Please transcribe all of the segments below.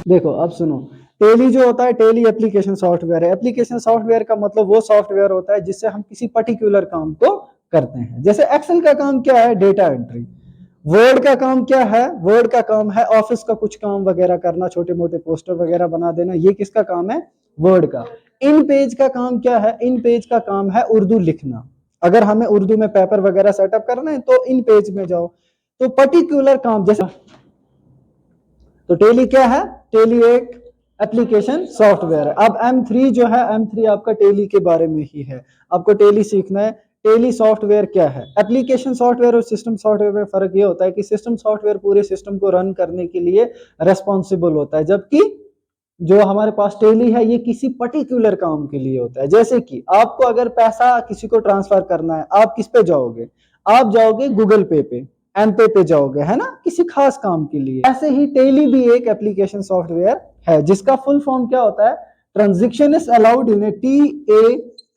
देखो अब सुनो, टेली जो होता है, टेली एप्लीकेशन सॉफ्टवेयर है। एप्लीकेशन सॉफ्टवेयर का मतलब वो सॉफ्टवेयर होता है जिससे हम किसी पर्टिकुलर काम को करते हैं। जैसे एक्सेल का काम क्या है, डेटा एंट्री। वर्ड का काम क्या है, वर्ड का काम है ऑफिस का कुछ काम वगैरह करना, छोटे मोटे पोस्टर वगैरह बना देना, ये किसका काम है, वर्ड का। इन पेज का काम क्या है, इन पेज का काम है उर्दू लिखना। अगर हमें उर्दू में पेपर वगैरह सेटअप करना है तो इन पेज में जाओ। तो पर्टिकुलर काम जैसे, तो टेली क्या है, टेली एक एप्लीकेशन सॉफ्टवेयर है। अब M3 जो है, M3 आपका टेली के बारे में ही है। आपको टेली सीखना है। टेली सॉफ्टवेयर क्या है, एप्लीकेशन सॉफ्टवेयर और सिस्टम सॉफ्टवेयर में फर्क ये होता है कि सिस्टम सॉफ्टवेयर पूरे सिस्टम को रन करने के लिए रेस्पॉन्सिबल होता है, जबकि जो हमारे पास टेली है ये किसी पर्टिकुलर काम के लिए होता है। जैसे कि आपको अगर पैसा किसी को ट्रांसफर करना है, आप किस पे जाओगे, आप जाओगे गूगल पे, एम पे जाओगे, है ना, किसी खास काम के लिए। ऐसे ही टेली भी एक एप्लीकेशन सॉफ्टवेयर है जिसका फुल फॉर्म क्या होता है, transaction is allowed in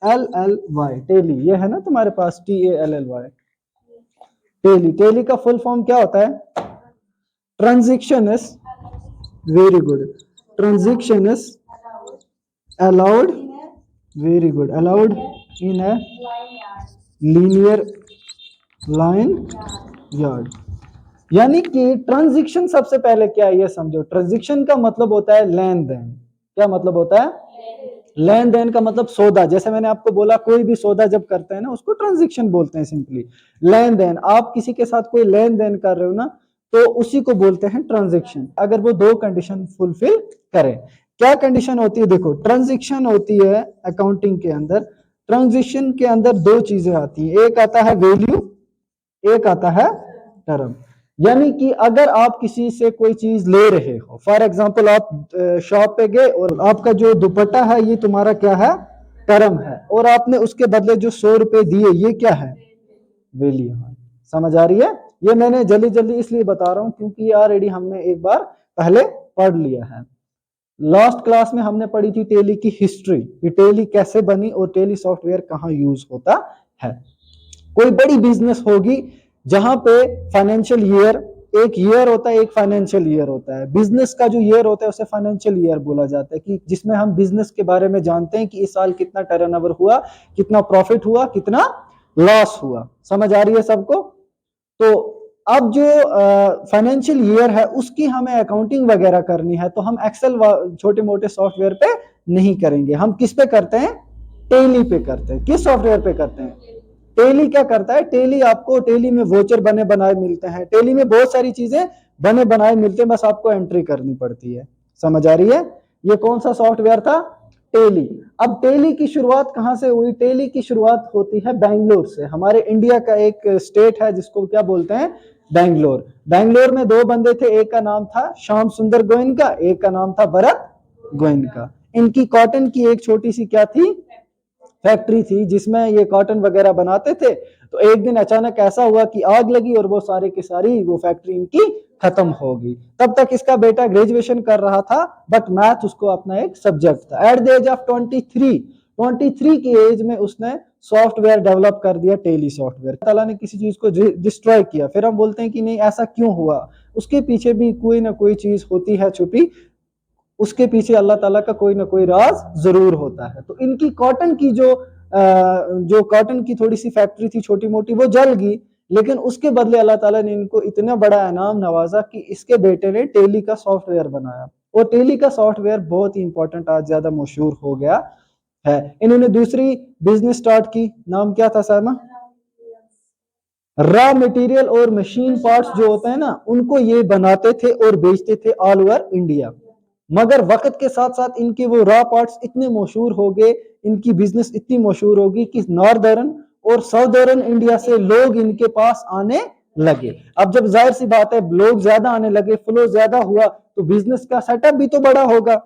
TALLY, Tally. ये है ना तुम्हारे पास TALLY, टेली। टेली का फुल फॉर्म क्या होता है, transaction is, very good, transaction is allowed, very good, allowed in a linear line yard। यानी कि ट्रांजैक्शन सबसे पहले क्या है ये समझो। ट्रांजैक्शन का मतलब होता है लेन देन। क्या मतलब होता है, लेन देन का मतलब सौदा। जैसे मैंने आपको बोला कोई भी सौदा जब करते हैं ना उसको ट्रांजैक्शन बोलते हैं, सिंपली लेन देन। आप किसी के साथ कोई लेन देन कर रहे हो ना तो उसी को बोलते हैं ट्रांजैक्शन, अगर वो दो कंडीशन फुलफिल करे। क्या कंडीशन होती है, देखो ट्रांजैक्शन होती है अकाउंटिंग के अंदर, ट्रांजैक्शन के अंदर दो चीजें आती हैं, एक आता है वैल्यू, एक आता है टर्म। यानी कि अगर आप किसी से कोई चीज ले रहे हो, फॉर एग्जांपल आप शॉप पे गए और आपका जो दुपट्टा है ये तुम्हारा क्या है, टर्म है, और आपने उसके बदले जो 100 रुपए दिए ये क्या है, वैल्यू है। समझ आ रही है। ये मैंने जल्दी जल्दी इसलिए बता रहा हूं क्योंकि ऑलरेडी हमने एक बार पहले पढ़ लिया है। लास्ट क्लास में हमने पढ़ी थी टेली की हिस्ट्री, कि टेली कैसे बनी और टेली सॉफ्टवेयर कहाँ यूज होता है। कोई बड़ी बिजनेस होगी जहां पे फाइनेंशियल ईयर, एक ईयर होता है, एक फाइनेंशियल ईयर होता है। बिजनेस का जो ईयर होता है उसे फाइनेंशियल ईयर बोला जाता है, कि जिसमें हम बिजनेस के बारे में जानते हैं कि इस साल कितना टर्नओवर हुआ, कितना प्रॉफिट हुआ, कितना लॉस हुआ। समझ आ रही है सबको। तो अब जो फाइनेंशियल ईयर है उसकी हमें अकाउंटिंग वगैरह करनी है तो हम एक्सेल छोटे मोटे सॉफ्टवेयर पे नहीं करेंगे, हम किस पे करते हैं, टेली पे करते हैं। किस सॉफ्टवेयर पे करते हैं, टेली। क्या करता है टेली, आपको टेली में वोचर बने बनाए मिलते हैं, टेली में बहुत सारी चीजें बने बनाए मिलते हैं, बस आपको एंट्री करनी पड़ती है। समझ आ रही है। ये कौन सा सॉफ्टवेयर था, टेली। अब टेली की शुरुआत कहां से हुई, टेली की शुरुआत होती है बैंगलोर से। हमारे इंडिया का एक स्टेट है जिसको क्या बोलते हैं, बैंगलोर। बैंगलोर में दो बंदे थे, एक का नाम था श्याम सुंदर गोयनका, एक का नाम था भरत गोयनका। इनकी कॉटन की एक छोटी सी क्या थी, फैक्ट्री थी जिसमें ये कॉटन वगैरह बनाते थे। तो एक दिन अचानक ऐसा हुआ कि आग लगी और वो सारी की सारी वो फैक्ट्री इनकी खत्म हो गई। तब तक इसका बेटा ग्रेजुएशन कर रहा था, बट मैथ उसको अपना एक सब्जेक्ट था। एट द एज ऑफ 23 की एज में उसने सॉफ्टवेयर डेवलप कर दिया, टेली सॉफ्टवेयर। ताला ने किसी चीज को डिस्ट्रॉय किया, फिर हम बोलते हैं कि नहीं ऐसा क्यों हुआ, उसके पीछे भी कोई ना कोई चीज होती है छुपी, उसके पीछे अल्लाह ताला का कोई ना कोई राज जरूर होता है। तो इनकी कॉटन की जो कॉटन की थोड़ी सी फैक्ट्री थी छोटी मोटी, वो जल गई, लेकिन उसके बदले अल्लाह ताला ने इनको इतना बड़ा इनाम नवाजा कि इसके बेटे ने टेली का सॉफ्टवेयर बनाया। और टेली का सॉफ्टवेयर बहुत ही इंपॉर्टेंट, आज ज्यादा मशहूर हो गया है। इन्होंने दूसरी बिजनेस स्टार्ट की, नाम क्या था सामा, रॉ मटेरियल और मशीन पार्ट्स जो होते हैं ना उनको ये बनाते थे और बेचते थे ऑल ओवर इंडिया। मगर वक्त के साथ साथ इनके वो रॉ पार्ट्स इतने मशहूर हो गए, इनकी बिजनेस इतनी मशहूर होगी कि नॉर्दर्न और साउदर्न इंडिया से लोग इनके पास आने लगे। अब जब जाहिर सी बात है लोग ज्यादा आने लगे, फ्लो ज्यादा हुआ, तो बिजनेस का सेटअप भी तो बड़ा होगा।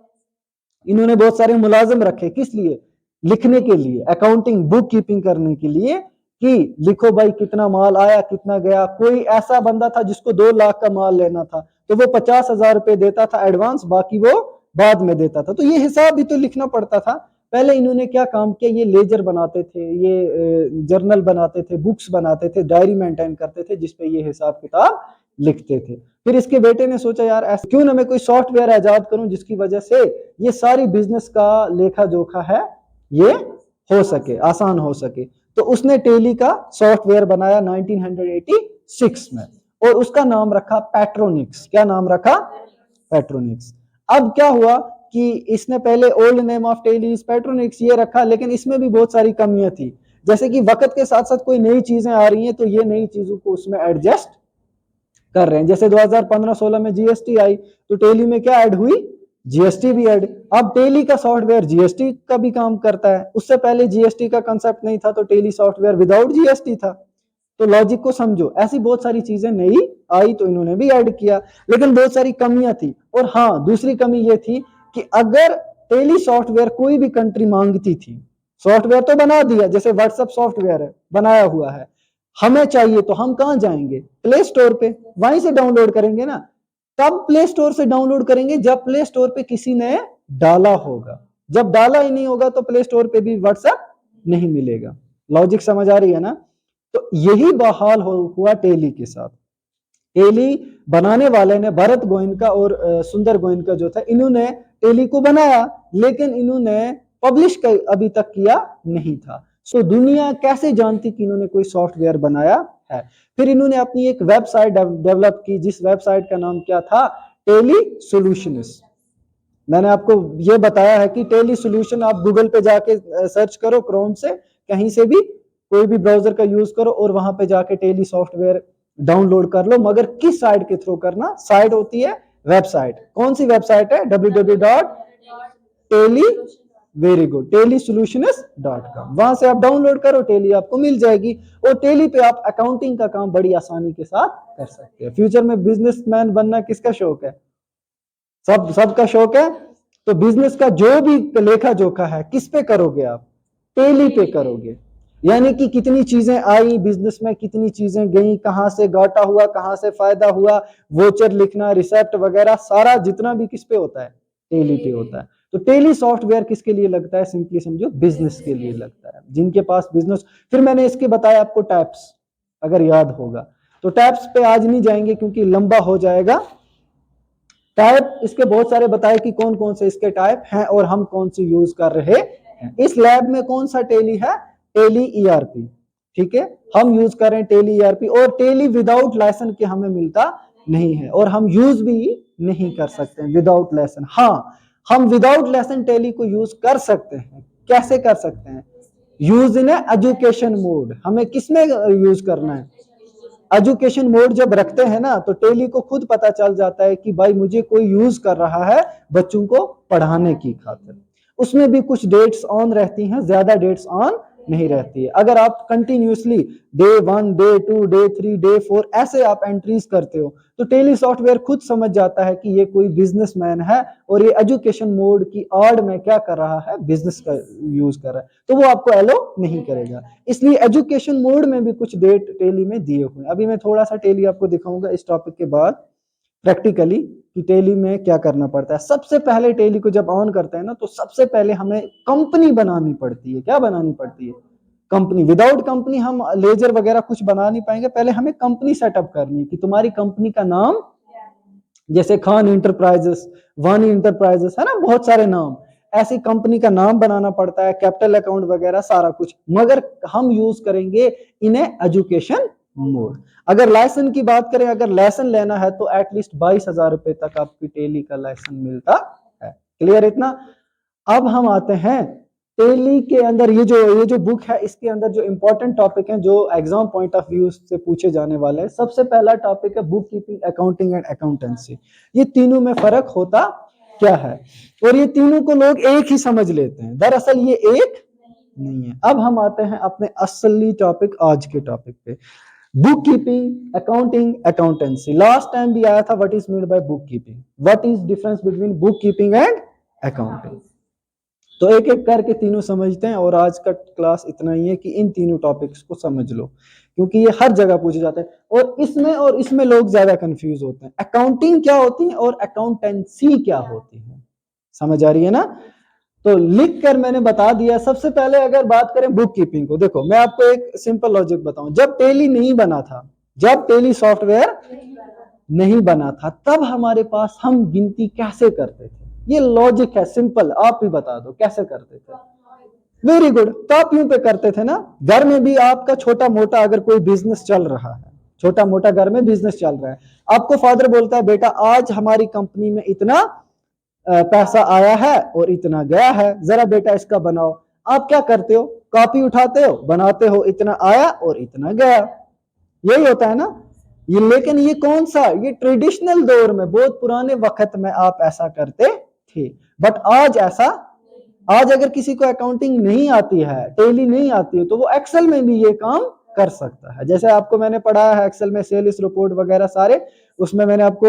इन्होंने बहुत सारे मुलाजिम रखे, किस लिए, लिखने के लिए, अकाउंटिंग बुक कीपिंग करने के लिए, कि लिखो भाई कितना माल आया कितना गया। कोई ऐसा बंदा था जिसको 2 लाख का माल लेना था तो वो 50,000 रुपए देता था एडवांस, बाकी वो बाद में देता था। तो ये हिसाब भी तो लिखना पड़ता था। पहले इन्होंने क्या काम किया, ये लेजर बनाते थे, ये जर्नल बनाते थे, बुक्स बनाते थे, डायरी मेंटेन करते थे जिसपे ये हिसाब किताब लिखते थे। फिर इसके बेटे ने सोचा यार ऐसा क्यों ना मैं कोई सॉफ्टवेयर ईजाद करूं जिसकी वजह से ये सारी बिजनेस का लेखा जोखा है ये हो सके, आसान हो सके। तो उसने टेली का सॉफ्टवेयर बनाया 1986 में और उसका नाम रखा पेट्रोनिक्स। क्या नाम रखा? पेट्रोनिक्स। अब क्या हुआ कि इसने पहले ओल्ड नेम ऑफ टेली इज पेट्रोनिक्स ये रखा, लेकिन इसमें भी बहुत सारी कमियां थी। जैसे कि वक्त के साथ साथ कोई नई चीजें आ रही हैं तो ये नई चीजों को उसमें एडजस्ट कर रहे हैं। जैसे 2015-16 में जीएसटी आई तो टेली में क्या ऐड हुई? जीएसटी भी ऐड। अब टेली का सॉफ्टवेयर जीएसटी का भी काम करता है। उससे पहले जीएसटी का कंसेप्ट नहीं था तो टेली सॉफ्टवेयर विदाउट जीएसटी था। तो लॉजिक को समझो, ऐसी बहुत सारी चीजें नई आई तो इन्होंने भी ऐड किया, लेकिन बहुत सारी कमियां थी। और हाँ, दूसरी कमी ये थी कि अगर टेली सॉफ्टवेयर कोई भी कंट्री मांगती थी, सॉफ्टवेयर तो बना दिया, जैसे व्हाट्सएप सॉफ्टवेयर है बनाया हुआ है, हमें चाहिए तो हम कहां जाएंगे? प्ले स्टोर पे, वहीं से डाउनलोड करेंगे ना। तब प्ले स्टोर से डाउनलोड करेंगे जब प्ले स्टोर पे किसी ने डाला होगा। जब डाला ही नहीं होगा तो प्ले स्टोर पे भी व्हाट्सएप नहीं मिलेगा। लॉजिक समझ आ रही है ना? तो यही बहाल हुआ टेली के साथ। टेली बनाने वाले ने भरत गोयनका और सुंदर गोयनका जो था, इन्होंने टेली को बनाया लेकिन इन्होंने पब्लिश अभी तक किया नहीं था। सो दुनिया कैसे जानती कि इन्होंने कोई सॉफ्टवेयर बनाया है? फिर इन्होंने अपनी एक वेबसाइट डेवलप की जिस वेबसाइट का नाम क्या था? Tally Solutions. मैंने आपको ये बताया है कि टेली सॉल्यूशन आप गूगल पे जाके सर्च करो, क्रोम से कहीं से भी कोई भी ब्राउजर का यूज करो और वहां पे जाके टेली सॉफ्टवेयर डाउनलोड कर लो। मगर किस साइट के थ्रू करना? साइट होती है वेबसाइट। कौन सी वेबसाइट है? www.teli very good टेलीसॉल्यूशंस.com। वहां से आप डाउनलोड करो, टेली आपको मिल जाएगी। और टेली पे आप अकाउंटिंग का काम बड़ी आसानी के साथ कर सकते हैं। फ्यूचर में बिजनेसमैन बनना किसका शौक है? सबका शौक है। तो बिजनेस का जो भी लेखा जोखा है किस पे करोगे आप? टेली पे करोगे। यानी कि कितनी चीजें आई बिजनेस में, कितनी चीजें गई, कहां से घाटा हुआ, कहां से फायदा हुआ, वोचर लिखना, रिसेप्ट वगैरह सारा जितना भी किस पे होता है? टेली पे होता है। तो टेली सॉफ्टवेयर किसके लिए लगता है? सिंपली समझो बिजनेस के लिए लगता है, जिनके पास बिजनेस। फिर मैंने इसके बताया आपको टैप्स, अगर याद होगा। तो टैप्स पे आज नहीं जाएंगे क्योंकि लंबा हो जाएगा। टाइप इसके बहुत सारे बताए कि कौन कौन से इसके टाइप हैं और हम कौन सी यूज कर रहे हैं। इस लैब में कौन सा टेली है? Tally ERP. ठीक है, हम यूज कर रहे हैं टेली ईआरपी। और टेली विदाउट लाइसेंस के हमें मिलता नहीं है और हम यूज भी नहीं कर सकते विदाउट लाइसेंस। हाँ, हम विदाउट लाइसेंस टेली को यूज कर सकते हैं। कैसे कर सकते हैं? Use in education mode. हमें किसमें यूज करना है? एजुकेशन मोड जब रखते हैं ना तो टेली को खुद पता चल जाता है कि भाई मुझे कोई यूज कर रहा है बच्चों को पढ़ाने की खातिर। उसमें भी कुछ डेट्स ऑन रहती हैं, ज्यादा डेट्स ऑन नहीं रहती है। अगर आप continuously day 1, day 2, day 3, day 4 ऐसे आप एंट्रीज करते हो तो टेली सॉफ्टवेयर खुद समझ जाता है कि ये कोई बिजनेसमैन है और ये एजुकेशन मोड की आड़ में क्या कर रहा है? बिजनेस का यूज कर रहा है, तो वो आपको एलो नहीं करेगा। इसलिए एजुकेशन मोड में भी कुछ डेट टेली में दिए हुए हैं। अभी मैं थोड़ा सा टेली आपको दिखाऊंगा इस टॉपिक के बाद प्रैक्टिकली कि टेली में क्या करना पड़ता है। सबसे पहले टेली को जब ऑन करते हैं ना तो सबसे पहले हमें कंपनी बनानी पड़ती है। क्या बनानी पड़ती है? कंपनी। विदाउट कंपनी हम लेजर वगैरह कुछ बना नहीं पाएंगे। पहले हमें कंपनी सेटअप करनी है कि तुम्हारी कंपनी का नाम, जैसे खान इंटरप्राइजेस, वानी इंटरप्राइजेस है ना, बहुत सारे नाम। ऐसी कंपनी का नाम बनाना पड़ता है, कैपिटल अकाउंट वगैरह सारा कुछ। मगर हम यूज करेंगे इन्हें एजुकेशन मोड। अगर लाइसेंस की बात करें, अगर लाइसेंस लेना है तो एटलीस्ट 22,000 रुपए तक आपकी टेली का लाइसेंस मिलता है। क्लियर इतना? अब हम आते हैं टेली के अंदर। ये जो बुक है इसके अंदर जो इंपॉर्टेंट टॉपिक हैं जो एग्जाम पॉइंट ऑफ व्यू से पूछे जाने वाले हैं। सबसे पहला टॉपिक है book keeping, accounting and accountancy. ये तीनों में फर्क होता क्या है? और ये तीनों को लोग एक ही समझ लेते हैं, दरअसल ये एक नहीं है। अब हम आते हैं अपने असली टॉपिक, आज के टॉपिक पे। Book keeping, accounting, accountancy. Last time भी आया था what is mean by book keeping, what is difference between book keeping and accounting. तो एक एक करके तीनों समझते हैं। और आज का क्लास इतना ही है कि इन तीनों टॉपिक्स को समझ लो क्योंकि ये हर जगह पूछे जाते हैं और इसमें लोग ज्यादा कंफ्यूज होते हैं। अकाउंटिंग क्या होती है और अकाउंटेंसी क्या होती है? समझ आ रही है ना? तो लिख कर मैंने बता दिया। सबसे पहले अगर बात करें बुक कीपिंग को, देखो मैं आपको एक सिंपल लॉजिक बताऊं। जब टेली नहीं बना था, जब टेली सॉफ्टवेयर नहीं बना था, तब हमारे पास हम गिनती कैसे करते थे? ये लॉजिक है, सिंपल, आप भी बता दो कैसे करते थे। वेरी गुड, कॉपियों पे करते थे ना। घर में भी आपका छोटा मोटा अगर कोई बिजनेस चल रहा है, छोटा मोटा घर में बिजनेस चल रहा है, आपको फादर बोलता है बेटा आज हमारी कंपनी में इतना पैसा आया है और इतना गया है, जरा बेटा इसका बनाओ। आप क्या करते हो? कॉपी उठाते हो, बनाते हो, इतना आया और इतना गया, यही होता है ना। ये लेकिन ये कौन सा, ये ट्रेडिशनल दौर में, बहुत पुराने वक्त में आप ऐसा करते थे। बट आज ऐसा, आज अगर किसी को अकाउंटिंग नहीं आती है, टेली नहीं आती है, तो वो एक्सेल में भी ये काम कर सकता है। जैसे आपको मैंने पढ़ाया है एक्सेल में सेल्स रिपोर्ट वगैरह सारे, उसमें मैंने आपको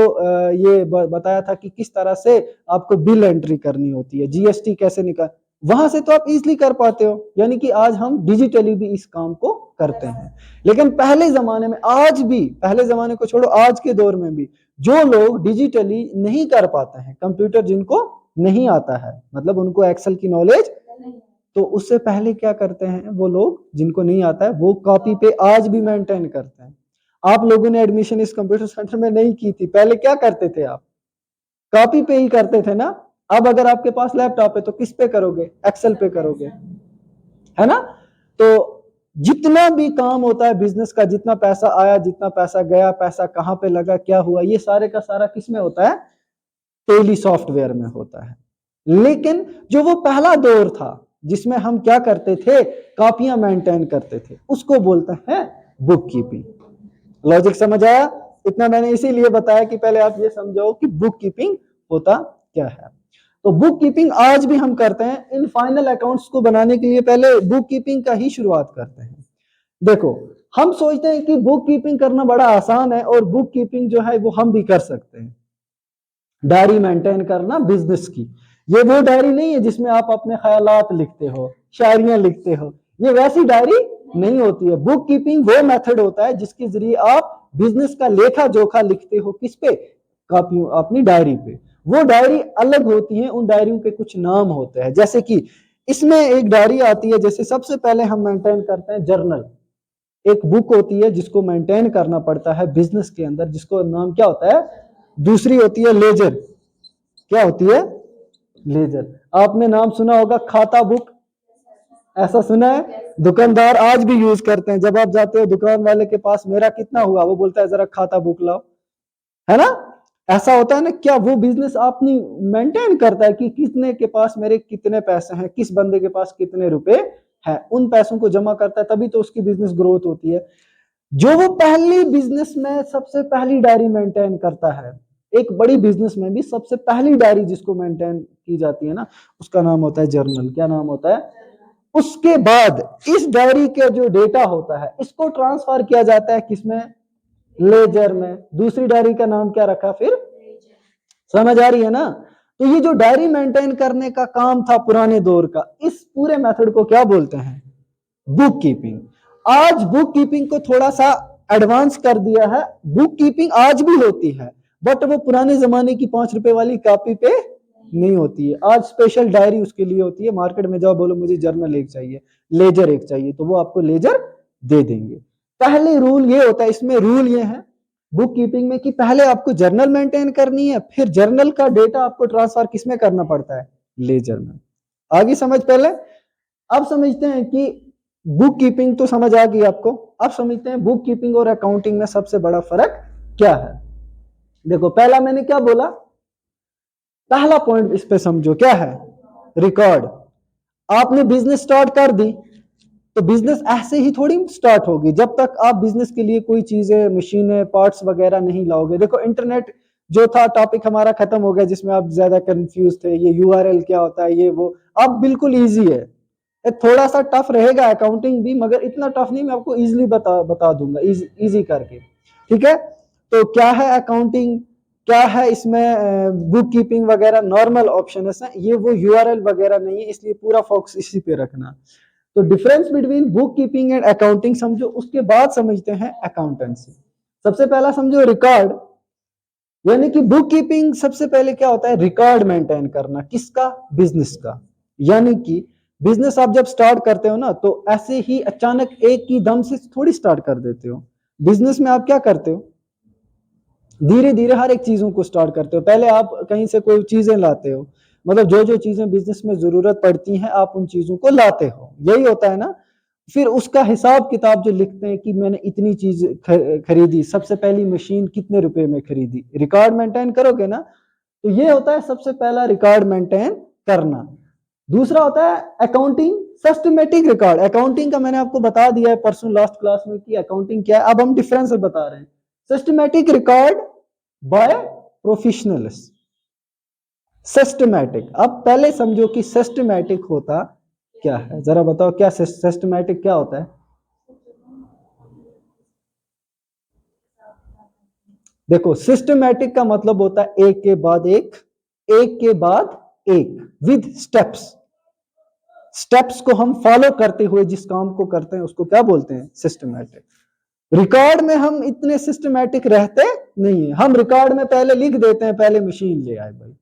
ये बताया था कि किस तरह से आपको बिल एंट्री करनी होती है, जीएसटी कैसे निकाल, वहां से तो आप इजीली कर पाते हो। यानी कि आज हम डिजिटली भी इस काम को करते हैं। लेकिन पहले जमाने में, आज भी, पहले जमाने को छोड़ो, आज के दौर में भी जो लोग डिजिटली नहीं कर पाते हैं, कंप्यूटर जिनको नहीं आता है, मतलब उनको एक्सेल की नॉलेज, तो उससे पहले क्या करते हैं वो लोग, जिनको नहीं आता है, वो कॉपी पे आज भी मेंटेन करते हैं। आप लोगों ने एडमिशन इस कंप्यूटर सेंटर में नहीं की थी, पहले क्या करते थे आप? कॉपी पे ही करते थे ना। अब अगर आपके पास लैपटॉप है तो किस पे करोगे? एक्सेल पे करोगे, है ना। तो जितना भी काम होता है बिजनेस का, जितना पैसा आया, जितना पैसा गया, पैसा कहाँ पे लगा, क्या हुआ, ये सारे का सारा किस में होता है? टेली सॉफ्टवेयर में होता है। लेकिन जो वो पहला दौर था जिसमें हम क्या करते थे, कॉपियां मेंटेन करते थे, उसको बोलते हैं बुक कीपिंग। लॉजिक समझ आया? इतना मैंने इसीलिए बताया कि पहले आप ये समझो कि बुक कीपिंग होता क्या है। तो बुक कीपिंग आज भी हम करते हैं। इन फाइनल अकाउंट्स को बनाने के लिए पहले बुक कीपिंग का ही शुरुआत करते हैं। देखो, हम सोचते हैं कि बुक कीपिंग करना बड़ा आसान है, और बुक कीपिंग जो है वो हम भी कर सकते हैं। डायरी मेंटेन करना बिजनेस की, ये वो डायरी नहीं है जिसमें आप अपने ख्यालात लिखते हो, शायरियां लिखते हो, ये वैसी डायरी नहीं होती है। बुक कीपिंग वो मेथड होता है जिसके जरिए आप बिजनेस का लेखा जोखा लिखते हो, किस पे? कॉपी, अपनी डायरी पे। वो डायरी अलग होती है, उन डायरियों के कुछ नाम होते हैं। जैसे कि इसमें एक डायरी आती है, जैसे सबसे पहले हम मेंटेन करते हैं जर्नल। एक बुक होती है जिसको मेंटेन करना पड़ता है बिजनेस के अंदर, जिसको नाम क्या होता है? दूसरी होती है लेजर। क्या होती है? लेजर। आपने नाम सुना होगा खाता बुक, ऐसा सुना है? दुकानदार आज भी यूज करते हैं। जब आप जाते हो दुकान वाले के पास, मेरा कितना हुआ, वो बोलता है जरा खाता बुक लाओ, है ना। ऐसा होता है ना। क्या वो बिजनेस आपने मेंटेन करता है कि कितने के पास मेरे कितने पैसे हैं, किस बंदे के पास कितने रुपए हैं, उन पैसों को जमा करता है, तभी तो उसकी बिजनेस ग्रोथ होती है। जो वो पहली बिजनेस में सबसे पहली डायरी मेंटेन करता है, एक बड़ी बिजनेस में भी सबसे पहली डायरी जिसको मेंटेन की जाती है ना, उसका नाम होता है जर्नल। क्या नाम होता है? उसके बाद इस डायरी का जो डेटा होता है, इसको ट्रांसफर किया जाता है किसमें? लेजर में। दूसरी डायरी का नाम क्या रखा फिर? समझ आ रही है ना। तो ये जो डायरी मेंटेन करने का काम था पुराने दौर का, इस पूरे मेथड को क्या बोलते हैं? Book keeping. आज बुक कीपिंग को थोड़ा सा एडवांस कर दिया है। बुक कीपिंग आज भी होती है, बट वो पुराने जमाने की 5 रुपए वाली कॉपी पे नहीं होती है। आज स्पेशल डायरी उसके लिए होती है। मार्केट में जाओ, बोलो मुझे जर्नल एक चाहिए, लेजर एक चाहिए, तो वो आपको लेजर दे देंगे। पहले रूल ये होता है, इसमें रूल ये है बुक कीपिंग में, कि पहले आपको जर्नल मेंटेन करनी है, फिर जर्नल का डेटा आपको ट्रांसफर किसमें करना पड़ता है? लेजर में। आगे समझ पहले। अब समझते हैं कि बुक कीपिंग तो समझ आ गई आपको। अब समझते हैं बुक कीपिंग और अकाउंटिंग में सबसे बड़ा फर्क क्या है। देखो, पहला मैंने क्या बोला, पहला पॉइंट इस पे समझो, क्या है? रिकॉर्ड। आपने बिजनेस स्टार्ट कर दी, तो बिजनेस ऐसे ही थोड़ी स्टार्ट होगी जब तक आप बिजनेस के लिए कोई चीजें, मशीनें, पार्ट्स वगैरह नहीं लाओगे। देखो, इंटरनेट जो था टॉपिक हमारा खत्म हो गया, जिसमें आप ज्यादा कंफ्यूज थे, ये यूआरएल क्या होता है, ये वो, अब बिल्कुल इजी है। थोड़ा सा टफ रहेगा अकाउंटिंग भी, मगर इतना टफ नहीं, मैं आपको इजीली बता दूंगा, इजी करके। ठीक है। तो क्या है अकाउंटिंग, क्या है इसमें बुक कीपिंग वगैरह, नॉर्मल ऑप्शन है, ये वो यूआरएल वगैरह नहीं है, इसलिए पूरा फोकस इसी पे रखना। तो difference between book keeping and accounting समझो, उसके बाद समझते हैं अकाउंटेंसी। सबसे पहला समझो रिकॉर्ड। यानी कि बुक कीपिंग सबसे पहले क्या होता है? रिकॉर्ड मेंटेन करना। किसका? बिजनेस का। यानी कि बिजनेस आप जब स्टार्ट करते हो ना, तो ऐसे ही अचानक एक ही दम से थोड़ी स्टार्ट कर देते हो। बिजनेस में आप क्या करते हो? धीरे धीरे हर एक चीजों को स्टार्ट करते हो। पहले आप कहीं से कोई चीजें लाते हो, मतलब जो जो चीजें बिजनेस में जरूरत पड़ती हैं आप उन चीजों को लाते हो, यही होता है ना। फिर उसका हिसाब किताब जो लिखते हैं कि मैंने इतनी चीज खरीदी, सबसे पहली मशीन कितने रुपए में खरीदी, रिकॉर्ड मेंटेन करोगे ना। तो ये होता है सबसे पहला रिकॉर्ड मेंटेन करना। दूसरा होता है अकाउंटिंग सिस्टमेटिक रिकॉर्ड। अकाउंटिंग का मैंने आपको बता दिया है परसों लास्ट क्लास में कि अकाउंटिंग क्या है, अब हम डिफरेंस बता रहे हैं। Systematic record by professionalist. Systematic, अब पहले समझो कि सिस्टमैटिक होता क्या है, जरा बताओ क्या सिस्टमैटिक क्या होता है। देखो सिस्टमैटिक का मतलब होता है एक के बाद एक, एक के बाद एक, विद स्टेप्स। स्टेप्स को हम फॉलो करते हुए जिस काम को करते हैं उसको क्या बोलते हैं, सिस्टमैटिक। रिकॉर्ड में हम इतने सिस्टमैटिक रहते नहीं है, हम रिकॉर्ड में पहले लिख देते हैं पहले मशीन ले आए भाई,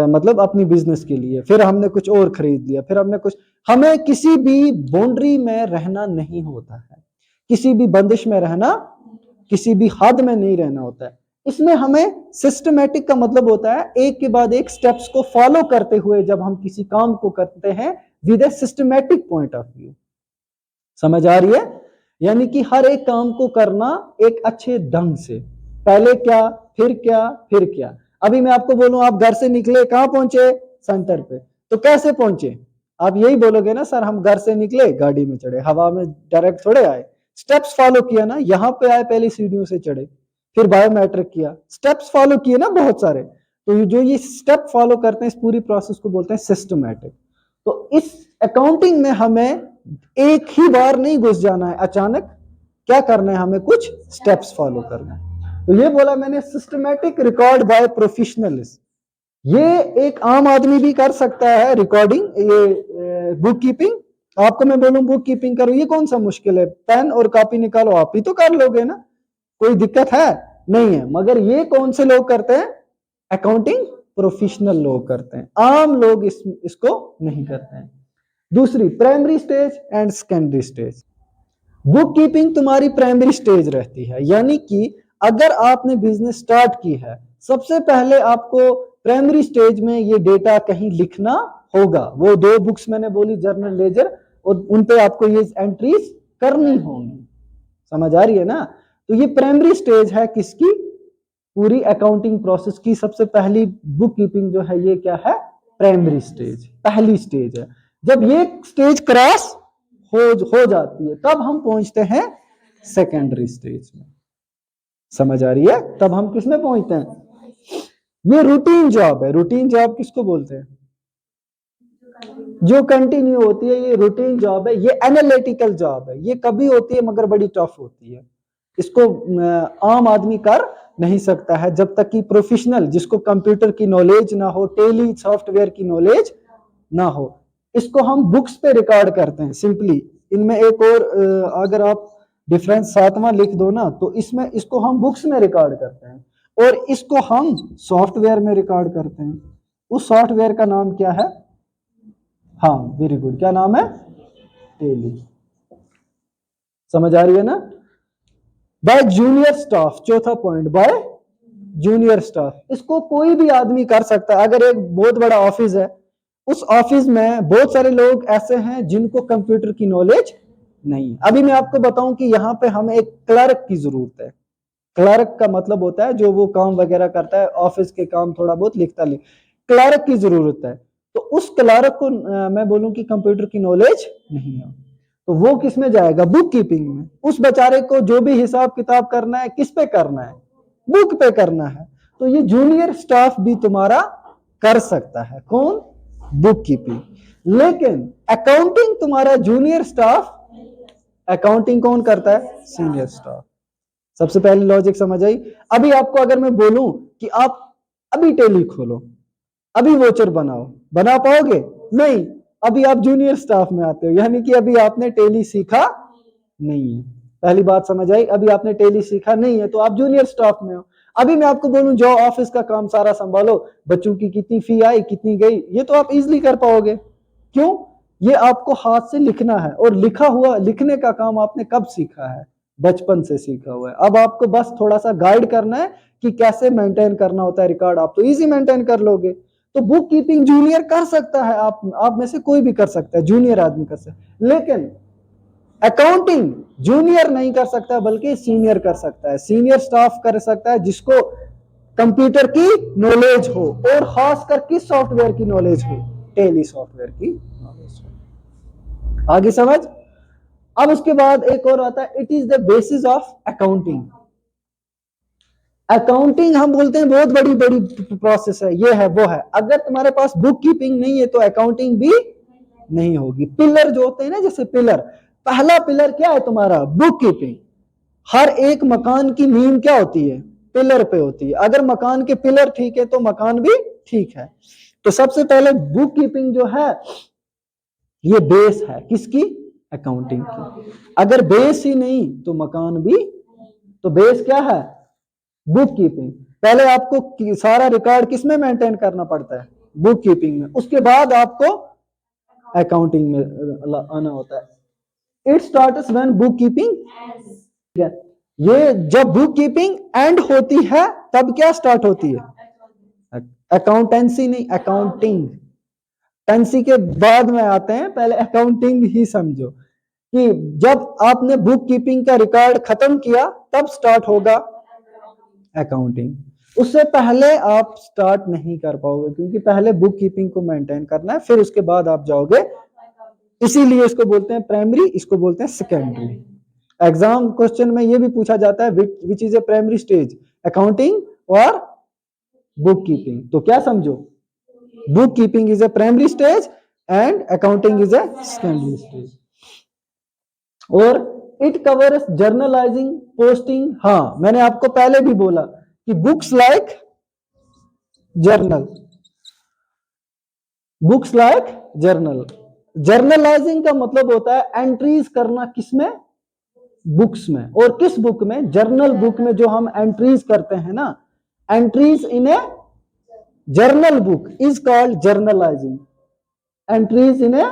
मतलब अपनी बिजनेस के लिए, फिर हमने कुछ और खरीद लिया, फिर हमने कुछ, हमें किसी भी बाउंड्री में रहना नहीं होता है, किसी भी बंदिश में रहना, किसी भी हद में नहीं रहना होता है। इसमें हमें सिस्टमैटिक का मतलब होता है एक के बाद एक स्टेप्स को फॉलो करते हुए जब हम किसी काम को करते हैं with A systematic point of view. समझ आ रही है, यानी कि हर एक काम को करना एक अच्छे ढंग से, पहले क्या फिर क्या फिर क्या। अभी मैं आपको बोलूं आप घर से निकले, कहां पहुंचे, सेंटर पे, तो कैसे पहुंचे, आप यही बोलोगे ना सर हम घर से निकले गाड़ी में चढ़े, हवा में डायरेक्ट थोड़े आए, स्टेप्स फॉलो किया ना, यहां पे आए पहले सीढ़ियों से चढ़े, फिर बायोमेट्रिक किया, स्टेप्स फॉलो किए ना बहुत सारे। तो जो ये स्टेप फॉलो करते हैं इस पूरी प्रोसेस को बोलते हैं सिस्टमैटिक। तो इस अकाउंटिंग में हमें एक ही बार नहीं घुस जाना है, अचानक क्या करना है, हमें कुछ स्टेप्स फॉलो करना है। तो ये बोला मैंने सिस्टमैटिक रिकॉर्ड बाय प्रोफेशनलिस्ट। ये एक आम आदमी भी कर सकता है रिकॉर्डिंग, ये बुक कीपिंग। आपको मैं बोलूं बुक कीपिंग करो, ये कौन सा मुश्किल है, पेन और कॉपी निकालो आप ही तो कर लोगे ना, कोई दिक्कत है नहीं है। मगर ये कौन से लोग करते हैं, अकाउंटिंग प्रोफेशनल लोग करते हैं, आम लोग इसको नहीं करते हैं। दूसरी primary stage and secondary stage. Book keeping तुम्हारी प्राइमरी स्टेज रहती है, यानी कि अगर आपने बिजनेस स्टार्ट की है सबसे पहले आपको प्राइमरी स्टेज में ये डेटा कहीं लिखना होगा। वो दो बुक्स मैंने बोली जर्नल लेजर, और उन पे आपको ये एंट्रीज करनी होंगी। समझ आ रही है ना। तो ये प्राइमरी स्टेज है किसकी, पूरी अकाउंटिंग प्रोसेस की सबसे पहली बुक कीपिंग जो है ये क्या है, प्राइमरी स्टेज, पहली स्टेज है। जब ये स्टेज क्रॉस हो जाती है तब हम पहुंचते हैं सेकेंडरी स्टेज में। समझ आ रही है, तब हम किस में पहुंचते हैं, ये रूटीन जॉब है। रूटीन जॉब किसको बोलते हैं, जो कंटिन्यू होती है, ये रूटीन जॉब है। ये एनालिटिकल जॉब है, ये कभी होती है मगर बड़ी टफ होती है, इसको आम आदमी कर नहीं सकता है जब तक कि प्रोफेशनल जिसको कंप्यूटर की नॉलेज ना हो, टेली सॉफ्टवेयर की नॉलेज ना हो। इसको हम बुक्स पे रिकॉर्ड करते हैं सिंपली। इनमें एक और अगर आप डिफरेंस सातवां लिख दो ना, तो इसमें इसको हम बुक्स में रिकॉर्ड करते हैं और इसको हम सॉफ्टवेयर में रिकॉर्ड करते हैं। उस सॉफ्टवेयर का नाम क्या है, हाँ वेरी गुड, क्या नाम है, टेली। समझ आ रही है ना। बाय जूनियर स्टाफ, चौथा पॉइंट, बाय जूनियर स्टाफ। इसको कोई भी आदमी कर सकता है। अगर एक बहुत बड़ा ऑफिस है, उस ऑफिस में बहुत सारे लोग ऐसे हैं जिनको कंप्यूटर की नॉलेज नहीं। अभी मैं आपको बताऊं कि यहाँ पे हमें एक क्लर्क की जरूरत है। क्लर्क का मतलब होता है जो वो काम वगैरह करता है, ऑफिस के काम थोड़ा बहुत लिखता लिख, क्लर्क की जरूरत है। तो उस क्लर्क को मैं बोलूं कि कंप्यूटर की नॉलेज नहीं है, तो वो किस में जाएगा, बुक कीपिंग में। उस बेचारे को जो भी हिसाब किताब करना है किस पे करना है, बुक पे करना है। तो ये जूनियर स्टाफ भी तुम्हारा कर सकता है, कौन, बुक कीपिंग। लेकिन अकाउंटिंग तुम्हारा जूनियर स्टाफ, अकाउंटिंग कौन करता है, सीनियर स्टाफ। सबसे पहले लॉजिक समझ आई। अभी आपको अगर मैं बोलूं कि आप अभी टेली खोलो, अभी वोचर बनाओ, बना पाओगे नहीं, अभी आप जूनियर स्टाफ में आते हो, यानी कि अभी आपने टेली सीखा नहीं है। पहली बात समझ आई, अभी आपने टेली सीखा नहीं है तो आप जूनियर स्टाफ में हो। अभी मैं आपको बोलूं जाओ ऑफिस का काम सारा संभालो, बच्चों की कितनी फी आई कितनी गई, ये तो आप इजीली कर पाओगे। क्यों, ये आपको हाथ से लिखना है, और लिखा हुआ लिखने का काम आपने कब सीखा है, बचपन से सीखा हुआ है। अब आपको बस थोड़ा सा गाइड करना है कि कैसे मेंटेन करना होता है रिकॉर्ड, आप तो इजी मेंटेन कर लोगे। तो बुक कीपिंग जूनियर कर सकता है, आप में से कोई भी कर सकता है, जूनियर आदमी कर सकता है, लेकिन अकाउंटिंग जूनियर नहीं कर सकता बल्कि सीनियर कर सकता है। सीनियर स्टाफ कर सकता है जिसको कंप्यूटर की नॉलेज हो, और खासकर किस सॉफ्टवेयर की नॉलेज हो, टेली सॉफ्टवेयर की नॉलेज हो। आगे समझ। अब उसके बाद एक और आता है, it is the basis of accounting. Accounting हम बोलते हैं बहुत बड़ी बड़ी प्रोसेस है, ये है वो है। अगर तुम्हारे पास बुक कीपिंग नहीं है तो अकाउंटिंग भी नहीं होगी। पिलर जो होते हैं ना, जैसे पिलर, पहला पिलर क्या है तुम्हारा, बुक कीपिंग। हर एक मकान की नींव क्या होती है, पिलर पे होती है। अगर मकान के पिलर ठीक है तो मकान भी ठीक है। तो सबसे पहले बुक कीपिंग जो है ये बेस है किसकी, अकाउंटिंग की। अगर बेस ही नहीं तो मकान भी। तो बेस क्या है, बुक कीपिंग। पहले आपको सारा रिकॉर्ड किसमें मेंटेन करना पड़ता है, बुक कीपिंग में। उसके बाद आपको अकाउंटिंग में आना होता है। It starts when book keeping. ये जब बुक कीपिंग एंड होती है तब क्या स्टार्ट होती है, अकाउंटेंसी नहीं, अकाउंटिंग। टेंसी के बाद में आते हैं, पहले अकाउंटिंग ही समझो कि जब आपने बुक कीपिंग का रिकॉर्ड खत्म किया तब स्टार्ट होगा अकाउंटिंग। उससे पहले आप स्टार्ट नहीं कर पाओगे, क्योंकि पहले बुक कीपिंग को मेंटेन करना है, फिर उसके बाद आप जाओगे। इसीलिए इसको बोलते हैं प्राइमरी, इसको बोलते हैं सेकेंडरी। एग्जाम क्वेश्चन में ये भी पूछा जाता है which is a primary stage, accounting और बुक कीपिंग। तो क्या समझो, book keeping is a primary stage and accounting is a secondary stage. और इट कवर्स जर्नलाइजिंग, पोस्टिंग। हाँ, मैंने आपको पहले भी बोला कि books like journal, books like journal. Journalising का मतलब होता है एंट्रीज करना, किसमें, बुक्स में। और किस बुक में, जर्नल बुक में जो हम एंट्रीज करते हैं ना, entries in A journal book is called journalising. Entries in A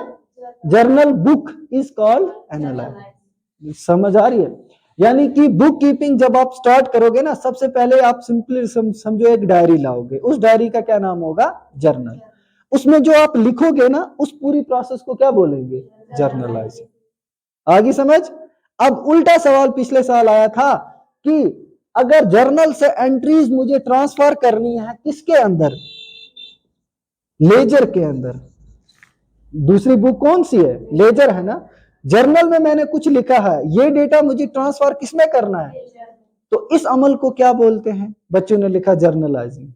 journal book is called analysing. समझ आ रही है। यानी कि बुक कीपिंग जब आप स्टार्ट करोगे ना, सबसे पहले आप सिंपली समझो एक डायरी लाओगे, उस डायरी का क्या नाम होगा, जर्नल। उसमें जो आप लिखोगे ना, उस पूरी प्रोसेस को क्या बोलेंगे, जर्नलाइजिंग। आगे समझ। अब उल्टा सवाल पिछले साल आया था कि अगर जर्नल से एंट्रीज मुझे ट्रांसफर करनी है किसके अंदर, लेजर के अंदर। दूसरी बुक कौन सी है, लेजर है ना। जर्नल में मैंने कुछ लिखा है, ये डेटा मुझे ट्रांसफर किसमें करना है, तो इस अमल को क्या बोलते हैं, बच्चों ने लिखा जर्नलाइजिंग।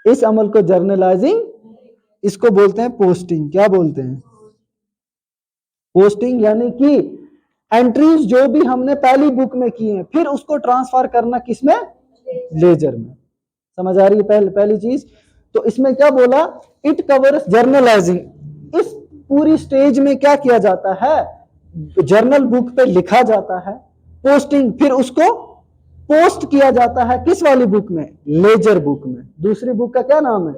इस अमल को जर्नलाइजिंग, इसको बोलते हैं पोस्टिंग। क्या बोलते हैं, पोस्टिंग। यानी कि एंट्रीज जो भी हमने पहली बुक में की हैं, फिर उसको ट्रांसफर करना किसमें, लेजर में। समझ आ रही है पहली चीज। तो इसमें क्या बोला, इट कवर्स जर्नलाइजिंग। इस पूरी स्टेज में क्या किया जाता है, जर्नल बुक पे लिखा जाता है, पोस्टिंग, फिर उसको पोस्ट किया जाता है किस वाली बुक में, लेजर बुक में। दूसरी बुक का क्या नाम है,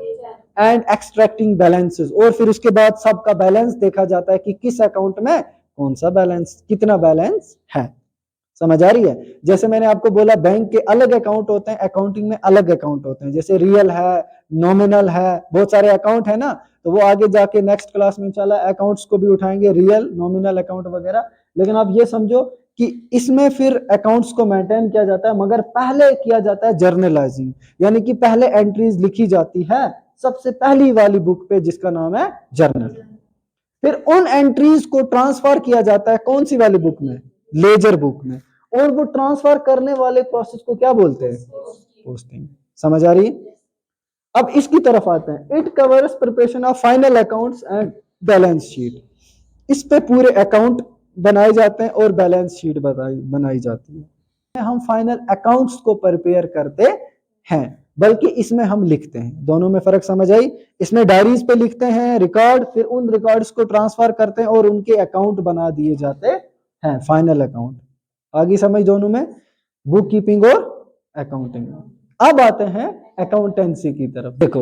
एंड एक्सट्रैक्टिंग बैलेंसेस। और फिर उसके बाद सबका बैलेंस देखा जाता है कि किस अकाउंट में कौन सा बैलेंस, कितना बैलेंस है। समझ आ रही है। जैसे मैंने आपको बोला बैंक के अलग अकाउंट होते हैं, अकाउंटिंग में अलग अकाउंट होते हैं, जैसे रियल है, नॉमिनल है, बहुत सारे अकाउंट है ना। तो वो आगे जाके नेक्स्ट क्लास में इंशाल्लाह अकाउंट्स को भी उठाएंगे, रियल, नॉमिनल अकाउंट वगैरह। लेकिन आप ये समझो कि इसमें फिर अकाउंट्स को मेंटेन किया जाता है, मगर पहले किया जाता है जर्नलाइजिंग। यानी कि पहले एंट्रीज लिखी जाती है सबसे पहली वाली बुक पे जिसका नाम है जर्नल। फिर उन एंट्रीज को ट्रांसफर किया जाता है कौन सी वाली बुक में, लेजर बुक में। और वो ट्रांसफर करने वाले प्रोसेस को क्या बोलते हैं, पोस्टिंग। समझ आ रही है। अब इसकी तरफ आते हैं, it covers preparation of final accounts and balance sheet. इस पे पूरे अकाउंट बनाए जाते हैं और बैलेंस शीट बनाई जाती है। हम फाइनल अकाउंट्स को प्रिपेयर करते हैं, बल्कि इसमें हम लिखते हैं। दोनों में फर्क समझ आई। इसमें डायरीज पे लिखते हैं रिकॉर्ड, फिर उन रिकॉर्ड्स को ट्रांसफर करते हैं और उनके अकाउंट बना दिए जाते हैं, फाइनल अकाउंट। आगे समझ दोनों में, बुक कीपिंग और अकाउंटिंग। अब आते हैं अकाउंटेंसी की तरफ। देखो,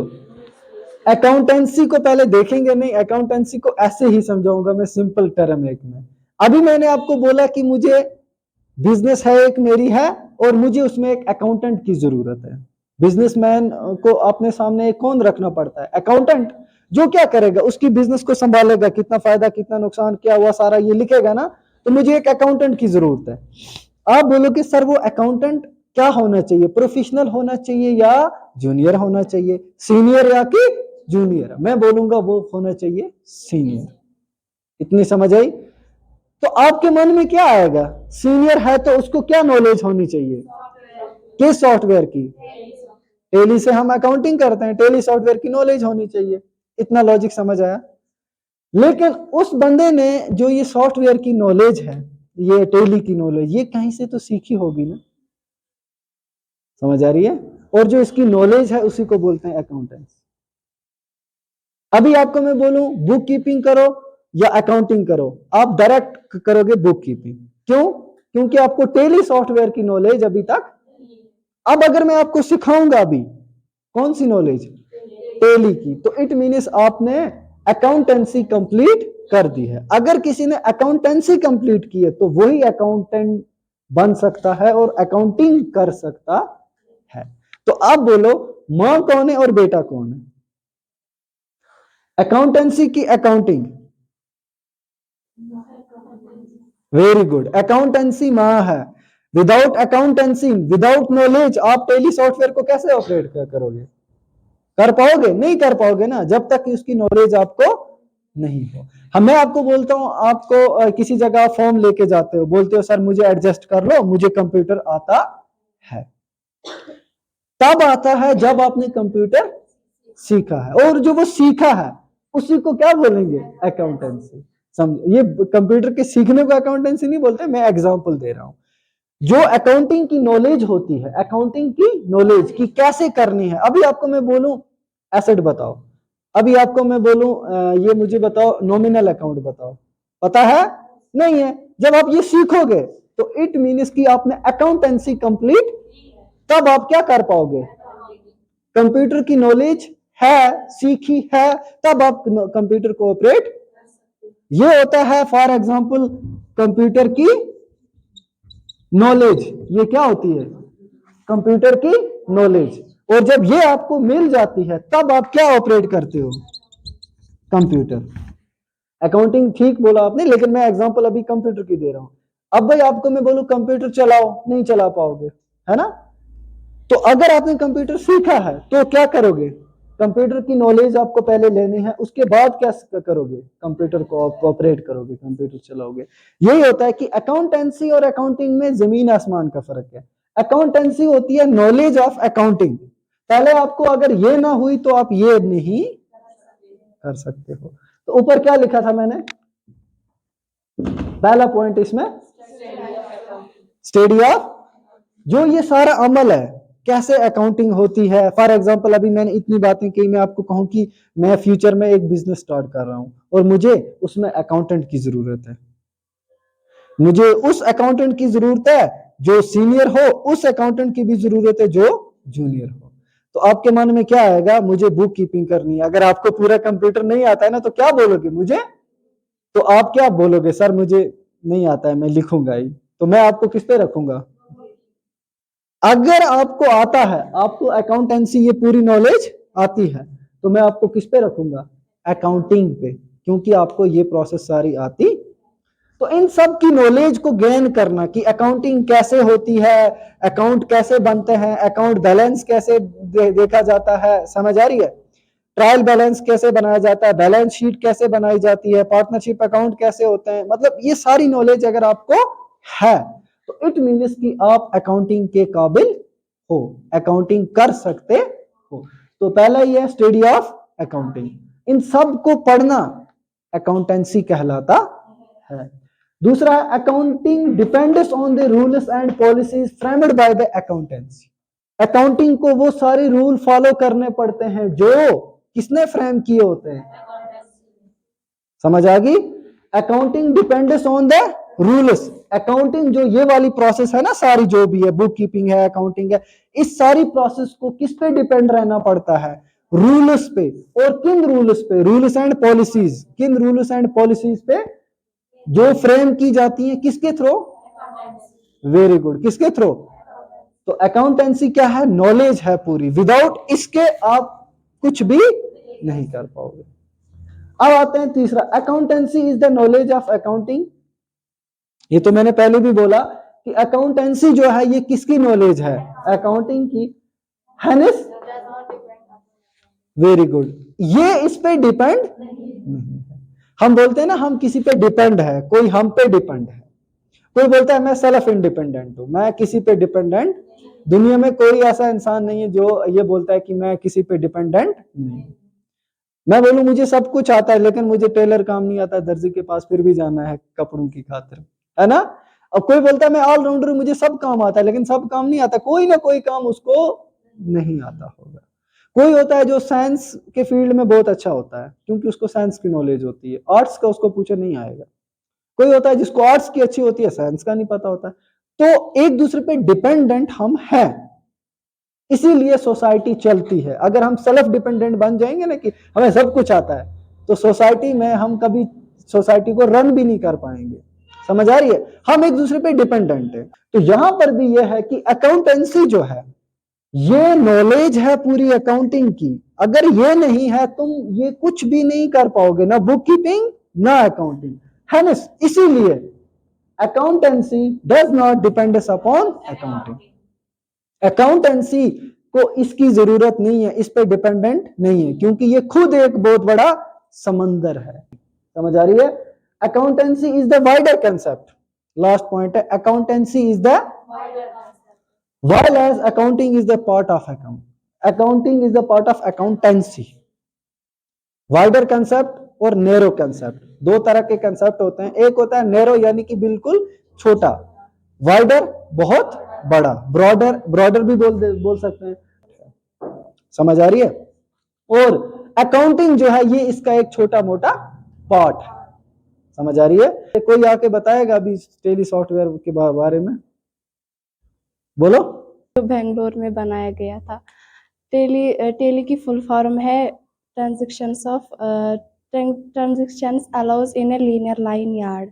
अकाउंटेंसी को पहले देखेंगे नहीं, अकाउंटेंसी को ऐसे ही समझाऊंगा मैं सिंपल टर्म एक में। अभी मैंने आपको बोला कि मुझे बिजनेस है एक मेरी है और मुझे उसमें एक अकाउंटेंट की जरूरत है। बिजनेसमैन को अपने सामने कौन रखना पड़ता है? अकाउंटेंट, जो क्या करेगा, उसकी बिजनेस को संभालेगा, कितना फायदा कितना नुकसान क्या हुआ सारा ये लिखेगा ना। तो मुझे एक अकाउंटेंट की जरूरत है। आप बोलो कि सर वो अकाउंटेंट क्या होना चाहिए, प्रोफेशनल होना चाहिए या जूनियर होना चाहिए, सीनियर या कि जूनियर? मैं बोलूंगा वो होना चाहिए सीनियर। इतनी समझ आई? तो आपके मन में क्या आएगा? सीनियर है तो उसको क्या नॉलेज होनी चाहिए? किस सॉफ्टवेयर की? टेली से हम अकाउंटिंग करते हैं, टेली सॉफ्टवेयर की नॉलेज होनी चाहिए। इतना लॉजिक समझ आया? लेकिन उस बंदे ने जो ये सॉफ्टवेयर की नॉलेज है, ये टेली की नॉलेज, ये कहीं से तो सीखी होगी ना। समझ आ रही है? और जो इसकी नॉलेज है उसी को बोलते हैं अकाउंटेंट्स। अभी आपको मैं बोलूं बुक कीपिंग करो या अकाउंटिंग करो, आप डायरेक्ट करोगे बुक कीपिंग। क्यों? क्योंकि आपको टेली सॉफ्टवेयर की नॉलेज अभी तक। अब अगर मैं आपको सिखाऊंगा अभी कौन सी नॉलेज? टेली की, तो इट मीन्स आपने अकाउंटेंसी कंप्लीट कर दी है। अगर किसी ने अकाउंटेंसी कंप्लीट की है तो वही अकाउंटेंट बन सकता है और अकाउंटिंग कर सकता है। तो आप बोलो मां कौन है और बेटा कौन है? अकाउंटेंसी की अकाउंटिंग? वेरी गुड, अकाउंटेंसी मां है। विदाउट अकाउंटेंसी, विदाउट नॉलेज आप टेली सॉफ्टवेयर को कैसे ऑपरेट करोगे? कर पाओगे? नहीं कर पाओगे ना, जब तक कि उसकी नॉलेज आपको नहीं हो। मैं आपको बोलता हूं, आपको किसी जगह फॉर्म लेके जाते हो, बोलते हो सर मुझे एडजस्ट कर लो, मुझे कंप्यूटर आता है। तब आता है जब आपने कंप्यूटर सीखा है, और जो वो सीखा है उसी को क्या बोलेंगे? अकाउंटेंसी। समझ, ये कंप्यूटर के सीखने को अकाउंटेंसी नहीं बोलते, मैं एग्जांपल दे रहा हूं। जो अकाउंटिंग की नॉलेज होती है, अकाउंटिंग की नॉलेज की कैसे करनी है। अभी आपको मैं बोलूं एसेट बताओ, अभी आपको मैं बोलूं ये मुझे बताओ नॉमिनल अकाउंट बताओ, पता है? नहीं है। जब आप ये सीखोगे तो इट मीन्स कि आपने अकाउंटेंसी कंप्लीट, तब आप क्या कर पाओगे? कंप्यूटर की नॉलेज है, सीखी है, तब आप कंप्यूटर को ऑपरेट। ये होता है फॉर एग्जांपल कंप्यूटर की नॉलेज। ये क्या होती है? कंप्यूटर की नॉलेज। और जब ये आपको मिल जाती है तब आप क्या ऑपरेट करते हो? कंप्यूटर। अकाउंटिंग ठीक बोला आपने, लेकिन मैं एग्जांपल अभी कंप्यूटर की दे रहा हूं। अब भाई आपको मैं बोलूं कंप्यूटर चलाओ, नहीं चला पाओगे, है ना? तो अगर आपने कंप्यूटर सीखा है तो क्या करोगे? कंप्यूटर की नॉलेज आपको पहले लेनी है, उसके बाद क्या करोगे? कंप्यूटर को ऑपरेट करोगे, कंप्यूटर चलाओगे। यही होता है कि अकाउंटेंसी और अकाउंटिंग में जमीन आसमान का फर्क है। अकाउंटेंसी होती है नॉलेज ऑफ अकाउंटिंग। पहले आपको अगर ये ना हुई तो आप ये नहीं कर सकते हो। तो ऊपर क्या लिखा था मैंने? पहला पॉइंट इसमें स्टडी ऑफ, जो ये सारा अमल है कैसे अकाउंटिंग होती है। फॉर एग्जांपल अभी मैंने इतनी बातें की, मैं आपको कहूं कि मैं फ्यूचर में एक बिजनेस स्टार्ट कर रहा हूं और मुझे उसमें अकाउंटेंट की जरूरत है। मुझे उस अकाउंटेंट की जरूरत है जो सीनियर हो, उस अकाउंटेंट की भी जरूरत है जो जूनियर हो। तो आपके मन में क्या आएगा? मुझे बुक कीपिंग करनी है। अगर आपको पूरा कंप्यूटर नहीं आता है ना तो क्या बोलोगे मुझे? तो आप क्या बोलोगे? सर मुझे नहीं आता है, मैं लिखूंगा ही। तो मैं आपको किस पे रखूंगा? अगर आपको आता है, आपको अकाउंटेंसी ये पूरी नॉलेज आती है, तो मैं आपको किस पे रखूंगा? अकाउंटिंग पे, क्योंकि आपको ये प्रोसेस सारी आती। तो इन सब की नॉलेज को गेन करना कि अकाउंटिंग कैसे होती है, अकाउंट कैसे बनते हैं, अकाउंट बैलेंस कैसे देखा जाता है, समझ आ रही है? ट्रायल बैलेंस कैसे बनाया जाता है, बैलेंस शीट कैसे बनाई जाती है, पार्टनरशिप अकाउंट कैसे होते हैं, मतलब ये सारी नॉलेज अगर आपको है तो इट मीन्स कि आप अकाउंटिंग के काबिल हो, अकाउंटिंग कर सकते हो। तो पहला ये है स्टडी ऑफ अकाउंटिंग। इन सब को पढ़ना अकाउंटेंसी कहलाता है। दूसरा है accounting depends on the rules and policies framed by the accountancy. Accounting को वो सारे रूल फॉलो करने पड़ते हैं जो किसने फ्रेम किए होते हैं? समझ आ गई? Accounting depends on the rules. Accounting जो ये वाली प्रोसेस है ना, सारी जो भी है, बुक कीपिंग है, अकाउंटिंग है, इस सारी प्रोसेस को किस पे डिपेंड रहना पड़ता है? रूल्स पे। और किन रूल्स पे? Rules and policies. किन रूल्स एंड पॉलिसीज पे? जो फ्रेम की जाती है किसके थ्रू? वेरी गुड, किसके थ्रू? तो अकाउंटेंसी क्या है? नॉलेज है पूरी, विदाउट इसके आप कुछ भी नहीं कर पाओगे। अब आते हैं तीसरा, accountancy is the knowledge of accounting. ये तो मैंने पहले भी बोला कि अकाउंटेंसी जो है ये किसकी नॉलेज है? अकाउंटिंग की। हैनिस, वेरी गुड, ये इस पे डिपेंड नहीं है। हम बोलते हैं ना हम किसी पे डिपेंड है, कोई हम पे डिपेंड है। कोई बोलता है मैं सेल्फ इंडिपेंडेंट हूं, मैं किसी पे डिपेंडेंट, दुनिया में कोई ऐसा इंसान नहीं है जो ये बोलता है कि मैं किसी पे डिपेंडेंट नहीं। मैं बोलूं मुझे सब कुछ आता है लेकिन मुझे टेलर काम नहीं आता, दर्जी के पास फिर भी जाना है कपड़ों की खातिर, है ना। अब कोई बोलता है मैं ऑलराउंडर हूं, मुझे सब काम आता है, लेकिन सब काम नहीं आता, कोई ना कोई काम उसको नहीं आता होगा। कोई होता है जो साइंस के फील्ड में बहुत अच्छा होता है क्योंकि उसको साइंस की नॉलेज होती है, आर्ट्स का उसको पूछे नहीं आएगा। कोई होता है जिसको आर्ट्स की अच्छी होती है, साइंस का नहीं पता होता है। तो एक दूसरे पे डिपेंडेंट हम हैं, इसीलिए सोसाइटी चलती है। अगर हम सेल्फ डिपेंडेंट बन जाएंगे ना कि हमें सब कुछ आता है, तो सोसाइटी में हम कभी सोसाइटी को रन भी नहीं कर पाएंगे। समझ आ रही है? हम एक दूसरे पे डिपेंडेंट है। तो यहां पर भी यह है कि अकाउंटेंसी जो है ये नॉलेज है पूरी अकाउंटिंग की। अगर ये नहीं है तुम ये कुछ भी नहीं कर पाओगे, ना बुक कीपिंग ना अकाउंटिंग, है ना। इसीलिए accountancy does not depend upon accounting. Accountancy को इसकी जरूरत नहीं है, इस पे डिपेंडेंट नहीं है, क्योंकि ये खुद एक बहुत बड़ा समंदर है। समझ आ रही है? Accountancy is the wider concept. Last point है, accountancy is the while as accounting is the part of accounting is the part of accountancy। Wider concept और नैरो कंसेप्ट, दो तरह के कंसेप्ट होते हैं। एक होता है नैरो यानी कि बिल्कुल छोटा, वाइडर बहुत बड़ा, ब्रॉडर, ब्रॉडर भी बोल सकते हैं। समझ आ रही है? और अकाउंटिंग जो है ये इसका एक छोटा मोटा पार्ट है। समझ आ रही है? कोई आके बताएगा अभी टेली सॉफ्टवेयर के बारे में? बोलो। जो बेंगलोर में बनाया गया था। टेली की फुल फॉर्म है transactions allows in a linear line yard.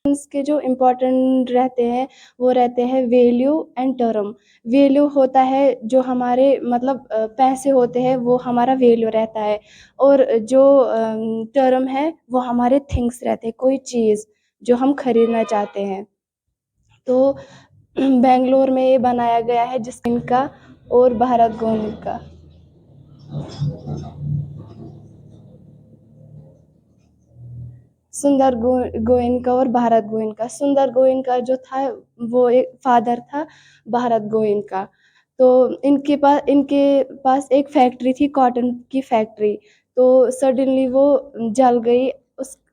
इसके जो इम्पोर्टेंट रहते हैं वो रहते हैं वैल्यू एंड टर्म। वैल्यू होता है जो हमारे मतलब पैसे होते हैं, वो हमारा वैल्यू रहता है, और जो टर्म है वो हमारे थिंग्स रहते हैं, कोई चीज़ जो हम खरीदना चाहते हैं। तो बेंगलोर में ये बनाया गया है जिसका और भारत गोविंद का। सुंदर गोयनका और भारत गोयनका। सुंदर गोयनका जो था वो एक फादर था भारत गोयनका। तो इनके पास एक फैक्ट्री थी, कॉटन की फैक्ट्री। तो सडनली वो जल गई,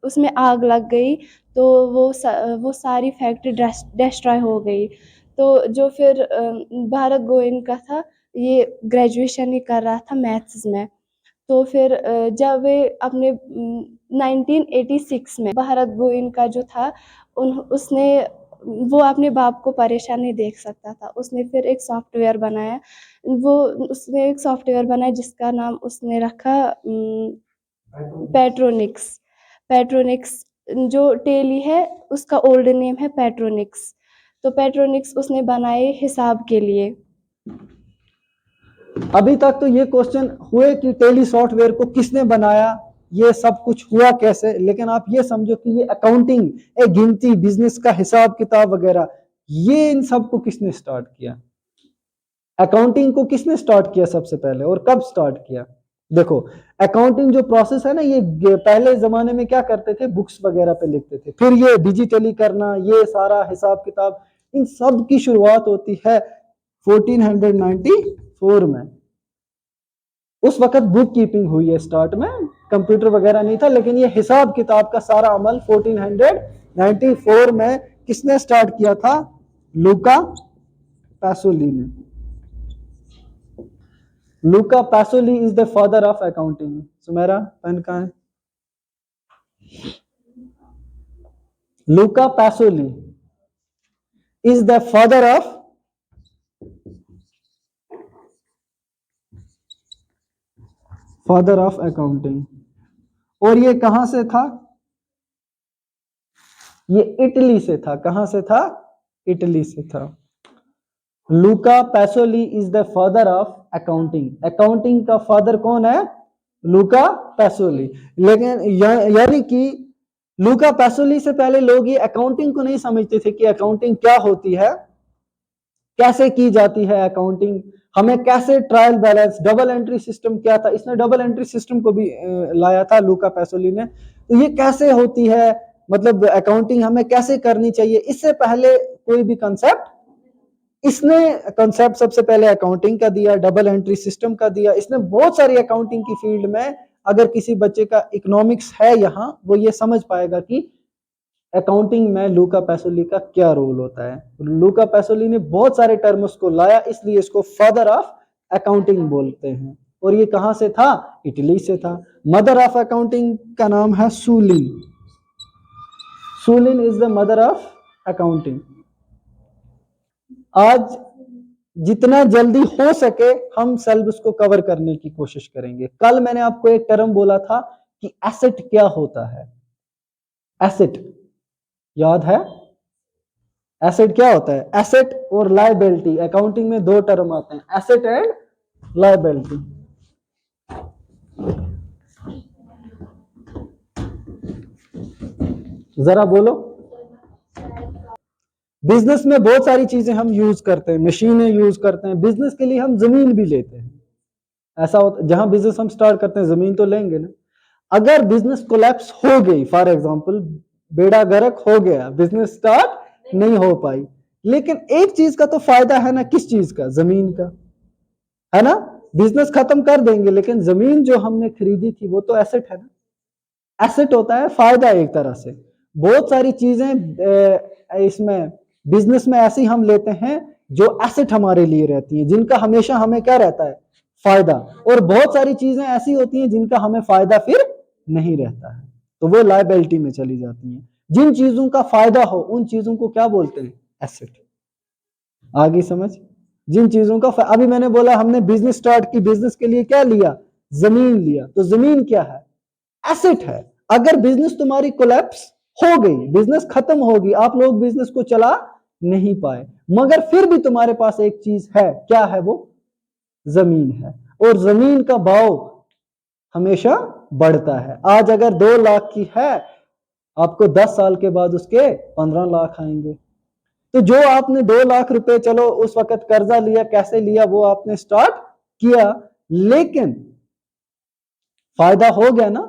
उसमें आग लग गई, तो वो सारी फैक्ट्री डिस्ट्रॉय हो गई। तो जो फिर भारत गोयनका था, ये ग्रेजुएशन ही कर रहा था मैथ्स में। तो फिर जब वे अपने 1986 में भारत गोयनका जो था उसने वो अपने बाप को परेशान नहीं देख सकता था। उसने फिर एक सॉफ्टवेयर बनाया। उसने एक सॉफ्टवेयर बनाया जिसका नाम उसने रखा पेट्रोनिक्स। पेट्रोनिक्स जो टेली है उसका ओल्ड नेम है पेट्रोनिक्स। तो पेट्रोनिक्स उसने बनाए हिसाब के लिए। अभी तक तो ये क्वेश्चन हुए कि टेली सॉफ्टवेयर को किसने बनाया, ये सब कुछ हुआ कैसे, लेकिन आप ये समझो कि ये अकाउंटिंग, एक गिनती, बिजनेस का हिसाब किताब वगैरह, ये इन सब को किसने स्टार्ट किया? अकाउंटिंग को किसने स्टार्ट किया सबसे पहले और कब स्टार्ट किया? देखो, अकाउंटिंग जो प्रोसेस है ना, ये पहले जमाने में क्या करते थे, बुक्स वगैरह पे लिखते थे, फिर ये डिजिटली करना, ये सारा हिसाब किताब, इन सब की शुरुआत होती है 1494 में। उस वक्त बुक कीपिंग हुई है स्टार्ट में, कंप्यूटर वगैरह नहीं था, लेकिन ये हिसाब किताब का सारा अमल 1494 में किसने स्टार्ट किया था? लूका पैसोली ने। Luca Pacioli is the father of accounting. सुमेरा पेन कहाँ है? Luca Pacioli is the father of accounting. और ये कहां से था? ये इटली से था। कहां से था? इटली से था। Luca Pacioli is the father of accounting, accounting का फादर कौन है? लूका पैसोली। लेकिन यानी कि लूका पैसोली से पहले लोग ये अकाउंटिंग को नहीं समझते थे कि अकाउंटिंग क्या होती है, कैसे की जाती है अकाउंटिंग, हमें कैसे trial balance, double entry system क्या था, इसने डबल एंट्री सिस्टम को भी लाया था लूका पैसोली ने। तो ये कैसे होती है, मतलब अकाउंटिंग हमें कैसे करनी चाहिए, इससे पहले कोई भी कंसेप्ट, इसने कंसेप्ट सबसे पहले अकाउंटिंग का दिया, डबल एंट्री सिस्टम का दिया। इसने बहुत सारी अकाउंटिंग की फील्ड में, अगर किसी बच्चे का इकोनॉमिक्स है यहाँ, वो ये समझ पाएगा कि अकाउंटिंग में लूका पैसोली का क्या रोल होता है। लूका पैसोली ने बहुत सारे टर्म्स को लाया, इसलिए इसको फादर ऑफ अकाउंटिंग बोलते हैं। और ये कहां से था? इटली से था। मदर ऑफ अकाउंटिंग का नाम है सूलिन। सूलिन is the mother of accounting. आज जितना जल्दी हो सके हम सिलेबस को कवर करने की कोशिश करेंगे। कल मैंने आपको एक टर्म बोला था कि एसेट क्या होता है। एसेट याद है? एसेट क्या होता है? एसेट और लायबिलिटी, अकाउंटिंग में दो टर्म आते हैं, एसेट एंड लायबिलिटी। जरा बोलो। बिजनेस में बहुत सारी चीजें हम यूज करते हैं, मशीनें यूज करते हैं, बिजनेस के लिए हम जमीन भी लेते हैं। ऐसा होता, जहां बिजनेस हम स्टार्ट करते हैं जमीन तो लेंगे ना। अगर बिजनेस कोलैप्स हो गई, फॉर एग्जांपल बेड़ा गर्क हो गया, बिजनेस स्टार्ट नहीं हो पाई, लेकिन एक चीज का तो फायदा है ना, किस चीज का? जमीन का, है ना। बिजनेस खत्म कर देंगे लेकिन जमीन जो हमने खरीदी थी वो तो एसेट है ना। एसेट होता है फायदा एक तरह से। बहुत सारी चीजें इसमें बिजनेस में ऐसी हम लेते हैं जो एसेट हमारे लिए रहती हैं, जिनका हमेशा हमें क्या रहता है? फायदा। और बहुत सारी चीजें ऐसी होती हैं जिनका हमें फायदा फिर नहीं रहता है, तो वो लायबिलिटी में चली जाती हैं। जिन चीजों का फायदा हो उन चीजों को क्या बोलते हैं? एसेट। आगे समझ? जिन चीजों का अभी मैंने बोला हमने बिजनेस स्टार्ट की, बिजनेस के लिए क्या लिया? जमीन लिया। तो जमीन क्या है? एसेट है। अगर बिजनेस तुम्हारी कोलैप्स हो गई, बिजनेस खत्म होगी, आप लोग बिजनेस को चला नहीं पाए, मगर फिर भी तुम्हारे पास एक चीज है, क्या है वो? जमीन है। और जमीन का भाव हमेशा बढ़ता है। आज अगर 2 लाख की है, आपको 10 साल के बाद उसके 15 लाख आएंगे। तो जो आपने 2 लाख रुपए, चलो उस वक्त कर्जा लिया, कैसे लिया वो आपने स्टार्ट किया, लेकिन फायदा हो गया ना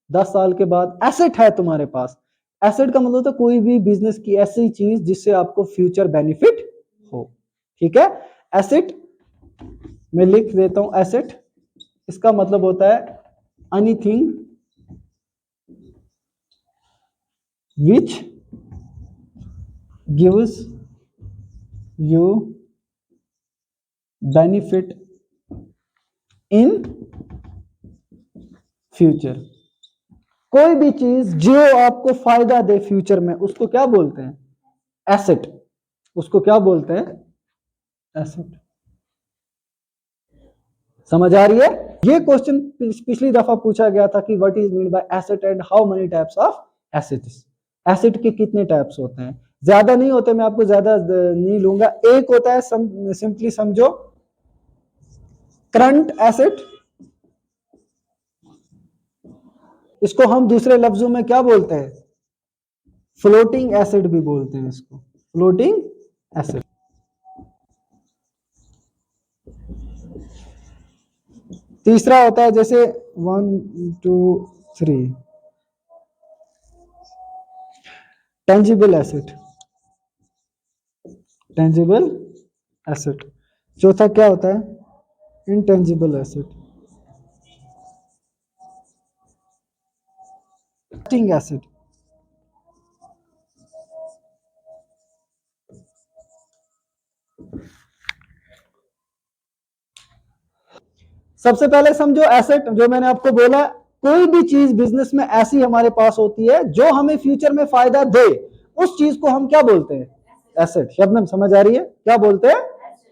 10 साल के बाद। एसेट है तुम्हारे पास। एसेट का मतलब होता है कोई भी बिजनेस की ऐसी चीज जिससे आपको फ्यूचर बेनिफिट हो। ठीक है? एसेट मैं लिख देता हूं। एसेट इसका मतलब होता है anything which gives you benefit in future. कोई भी चीज जो आपको फायदा दे फ्यूचर में, उसको क्या बोलते हैं? एसेट। उसको क्या बोलते हैं? एसेट। समझ आ रही है? ये क्वेश्चन पिछली दफा पूछा गया था कि what is mean by asset and how many types of assets. Asset के कितने टाइप्स होते हैं? ज्यादा नहीं होते, मैं आपको ज्यादा नहीं लूंगा। एक होता है, सिंपली समझो, करंट एसेट। इसको हम दूसरे लफ्जों में क्या बोलते हैं? फ्लोटिंग एसेट भी बोलते हैं इसको, फ्लोटिंग एसेट। तीसरा होता है जैसे 1 2 3 टेंजिबल एसेट। Tangible asset. चौथा क्या होता है? Intangible asset. एसेट। सबसे पहले समझो एसेट, जो मैंने आपको बोला, कोई भी चीज बिजनेस में ऐसी हमारे पास होती है जो हमें फ्यूचर में फायदा दे, उस चीज को हम क्या बोलते हैं? एसेट। शब्द समझ आ रही है? क्या बोलते हैं?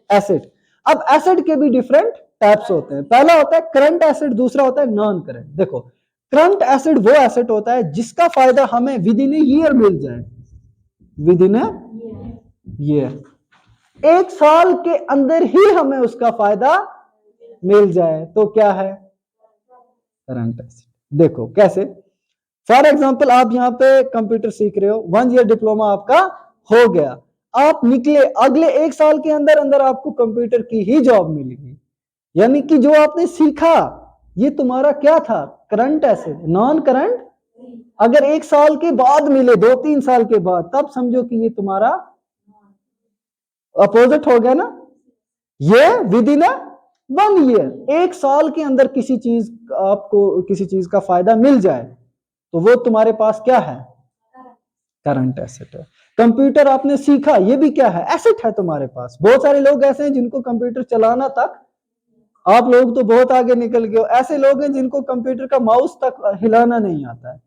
एसेट। अब एसेट के भी डिफरेंट टाइप्स होते हैं। पहला होता है करंट एसेट, दूसरा होता है नॉन करंट। देखो, करंट एसेट वो एसेट होता है जिसका फायदा हमें विद इन ए ईयर मिल जाए। With in a year. एक साल के अंदर ही हमें उसका फायदा मिल जाए तो क्या है? Current asset. देखो कैसे, फॉर एग्जाम्पल आप यहाँ पे कंप्यूटर सीख रहे हो, 1 ईयर डिप्लोमा आपका हो गया, आप निकले, अगले 1 साल के अंदर अंदर आपको कंप्यूटर की ही जॉब मिलेगी। यानी कि जो आपने सीखा ये तुम्हारा क्या था? Current asset, non current. अगर 1 साल के बाद मिले, 2-3 साल के बाद, तब समझो कि ये तुम्हारा अपोजिट हो गया ना। ये विद इन 1 ईयर, 1 साल के अंदर किसी चीज, आपको किसी चीज का फायदा मिल जाए तो वो तुम्हारे पास क्या है? करंट एसेट है। कंप्यूटर आपने सीखा, ये भी क्या है? एसेट है तुम्हारे पास। बहुत सारे लोग ऐसे हैं जिनको कंप्यूटर चलाना तक, आप लोग तो बहुत आगे निकल गए हो, ऐसे लोग हैं जिनको कंप्यूटर का माउस तक हिलाना नहीं आता है।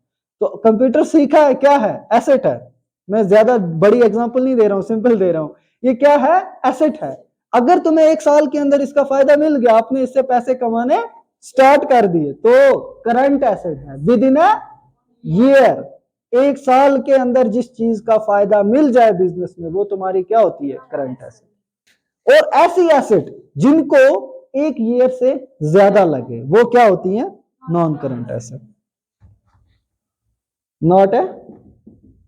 तो कंप्यूटर सीखा है, क्या है? एसेट है। मैं ज्यादा बड़ी एग्जांपल नहीं दे रहा हूं, सिंपल दे रहा हूं। ये क्या है? एसेट है। अगर तुम्हें 1 साल के अंदर इसका फायदा मिल गया, आपने इससे पैसे कमाने स्टार्ट कर दिए, तो करंट एसेट है। विद इन अ ईयर, 1 साल के अंदर जिस चीज का फायदा मिल जाए बिजनेस में, वो तुम्हारी क्या होती है? Current asset. और ऐसी एसेट जिनको 1 ईयर से ज्यादा लगे, वो क्या होती है? Non current asset. Not a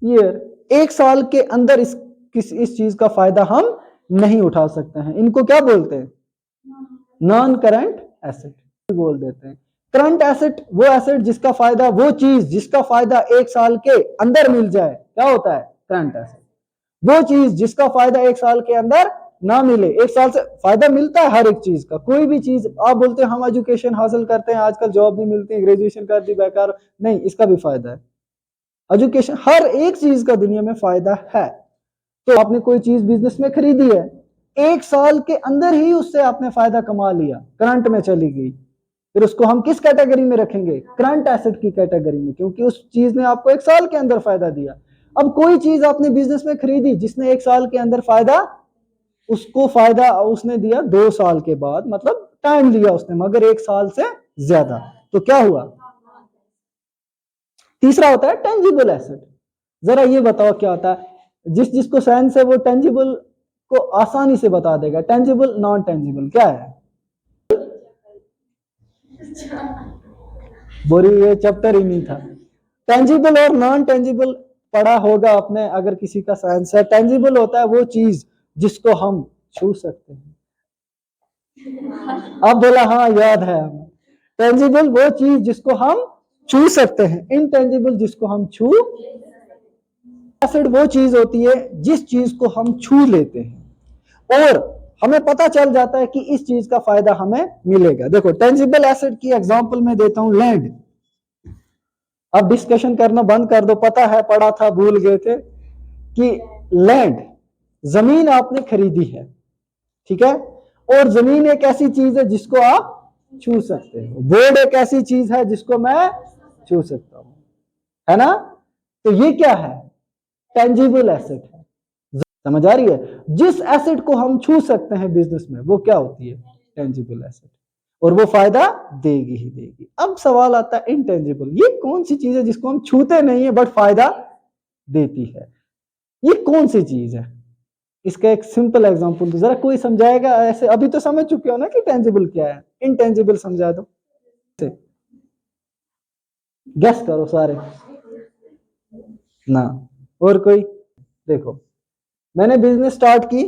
year, 1 साल के अंदर इस चीज का फायदा हम नहीं उठा सकते हैं, इनको क्या बोलते हैं? नॉन करंट एसेट बोल देते हैं। करंट एसेट वो एसेट जिसका फायदा, वो चीज जिसका फायदा 1 साल के अंदर मिल जाए, क्या होता है? Current asset. वो चीज जिसका फायदा 1 साल के अंदर ना मिले, 1 साल से फायदा मिलता है हर एक चीज का, कोई भी चीज आप बोलते हैं हम एजुकेशन हासिल करते हैं, आजकल जॉब नहीं मिलती, ग्रेजुएशन कर दी बेकार, नहीं, इसका भी फायदा है। एजुकेशन, हर एक चीज का दुनिया में फायदा है। तो आपने कोई चीज बिजनेस में खरीदी है, 1 साल के अंदर ही उससे आपने फायदा कमा लिया, करंट में चली गई, फिर उसको हम किस कैटेगरी में रखेंगे? करंट एसेट की कैटेगरी में, क्योंकि उस चीज ने आपको 1 साल के अंदर फायदा दिया। अब कोई चीज आपने बिजनेस में खरीदी जिसने 1 साल के अंदर फायदा, उसको फायदा उसने दिया 2 साल के बाद, मतलब टाइम लिया उसने, मगर 1 साल से ज्यादा, तो क्या हुआ? तीसरा होता है टेंजिबल एसेट। जरा ये बताओ क्या होता है? जिसको साइंस है वो टेंजिबल को आसानी से बता देगा। टेंजिबल, नॉन टेंजिबल क्या है? बोरी, ये चैप्टर ही नहीं था। टेंजिबल और नॉन टेंजिबल पढ़ा होगा आपने, अगर किसी का साइंस है। टेंजिबल होता है वो चीज जिसको हम छू सकते हैं। अब बोला हाँ याद है हमें। टेंजिबल वो चीज जिसको हम छू सकते हैं, इनटेंजिबल जिसको हम छू। एसेट वो चीज होती है जिस चीज को हम छू लेते हैं और हमें पता चल जाता है कि इस चीज का फायदा हमें मिलेगा। देखो टेंजिबल एसेट की एग्जांपल मैं देता हूं, लैंड। अब डिस्कशन करना बंद कर दो, पता है पढ़ा था, भूल गए थे कि लैंड, जमीन आपने खरीदी है, ठीक है, और जमीन एक ऐसी चीज है जिसको आप छू सकते हो। बोर्ड एक ऐसी चीज है जिसको मैं छू सकता हूं, है ना? तो ये क्या है? टेंजिबल एसेट है। समझ आ रही है? जिस एसेट को हम छू सकते हैं बिजनेस में, वो क्या होती है? टेंजिबल एसेट, और वो फायदा देगी ही देगी। अब सवाल आता है इनटेंजिबल, ये कौन सी चीज है जिसको हम छूते नहीं है बट फायदा देती है? ये कौन सी चीज है? इसका एक सिंपल एग्जांपल दो, जरा कोई समझाएगा? ऐसे अभी तो समझ चुके हो ना कि टेंजिबल क्या है, इनटेंजिबल समझा दो, गेस करो सारे ना। और कोई? देखो मैंने बिजनेस स्टार्ट की,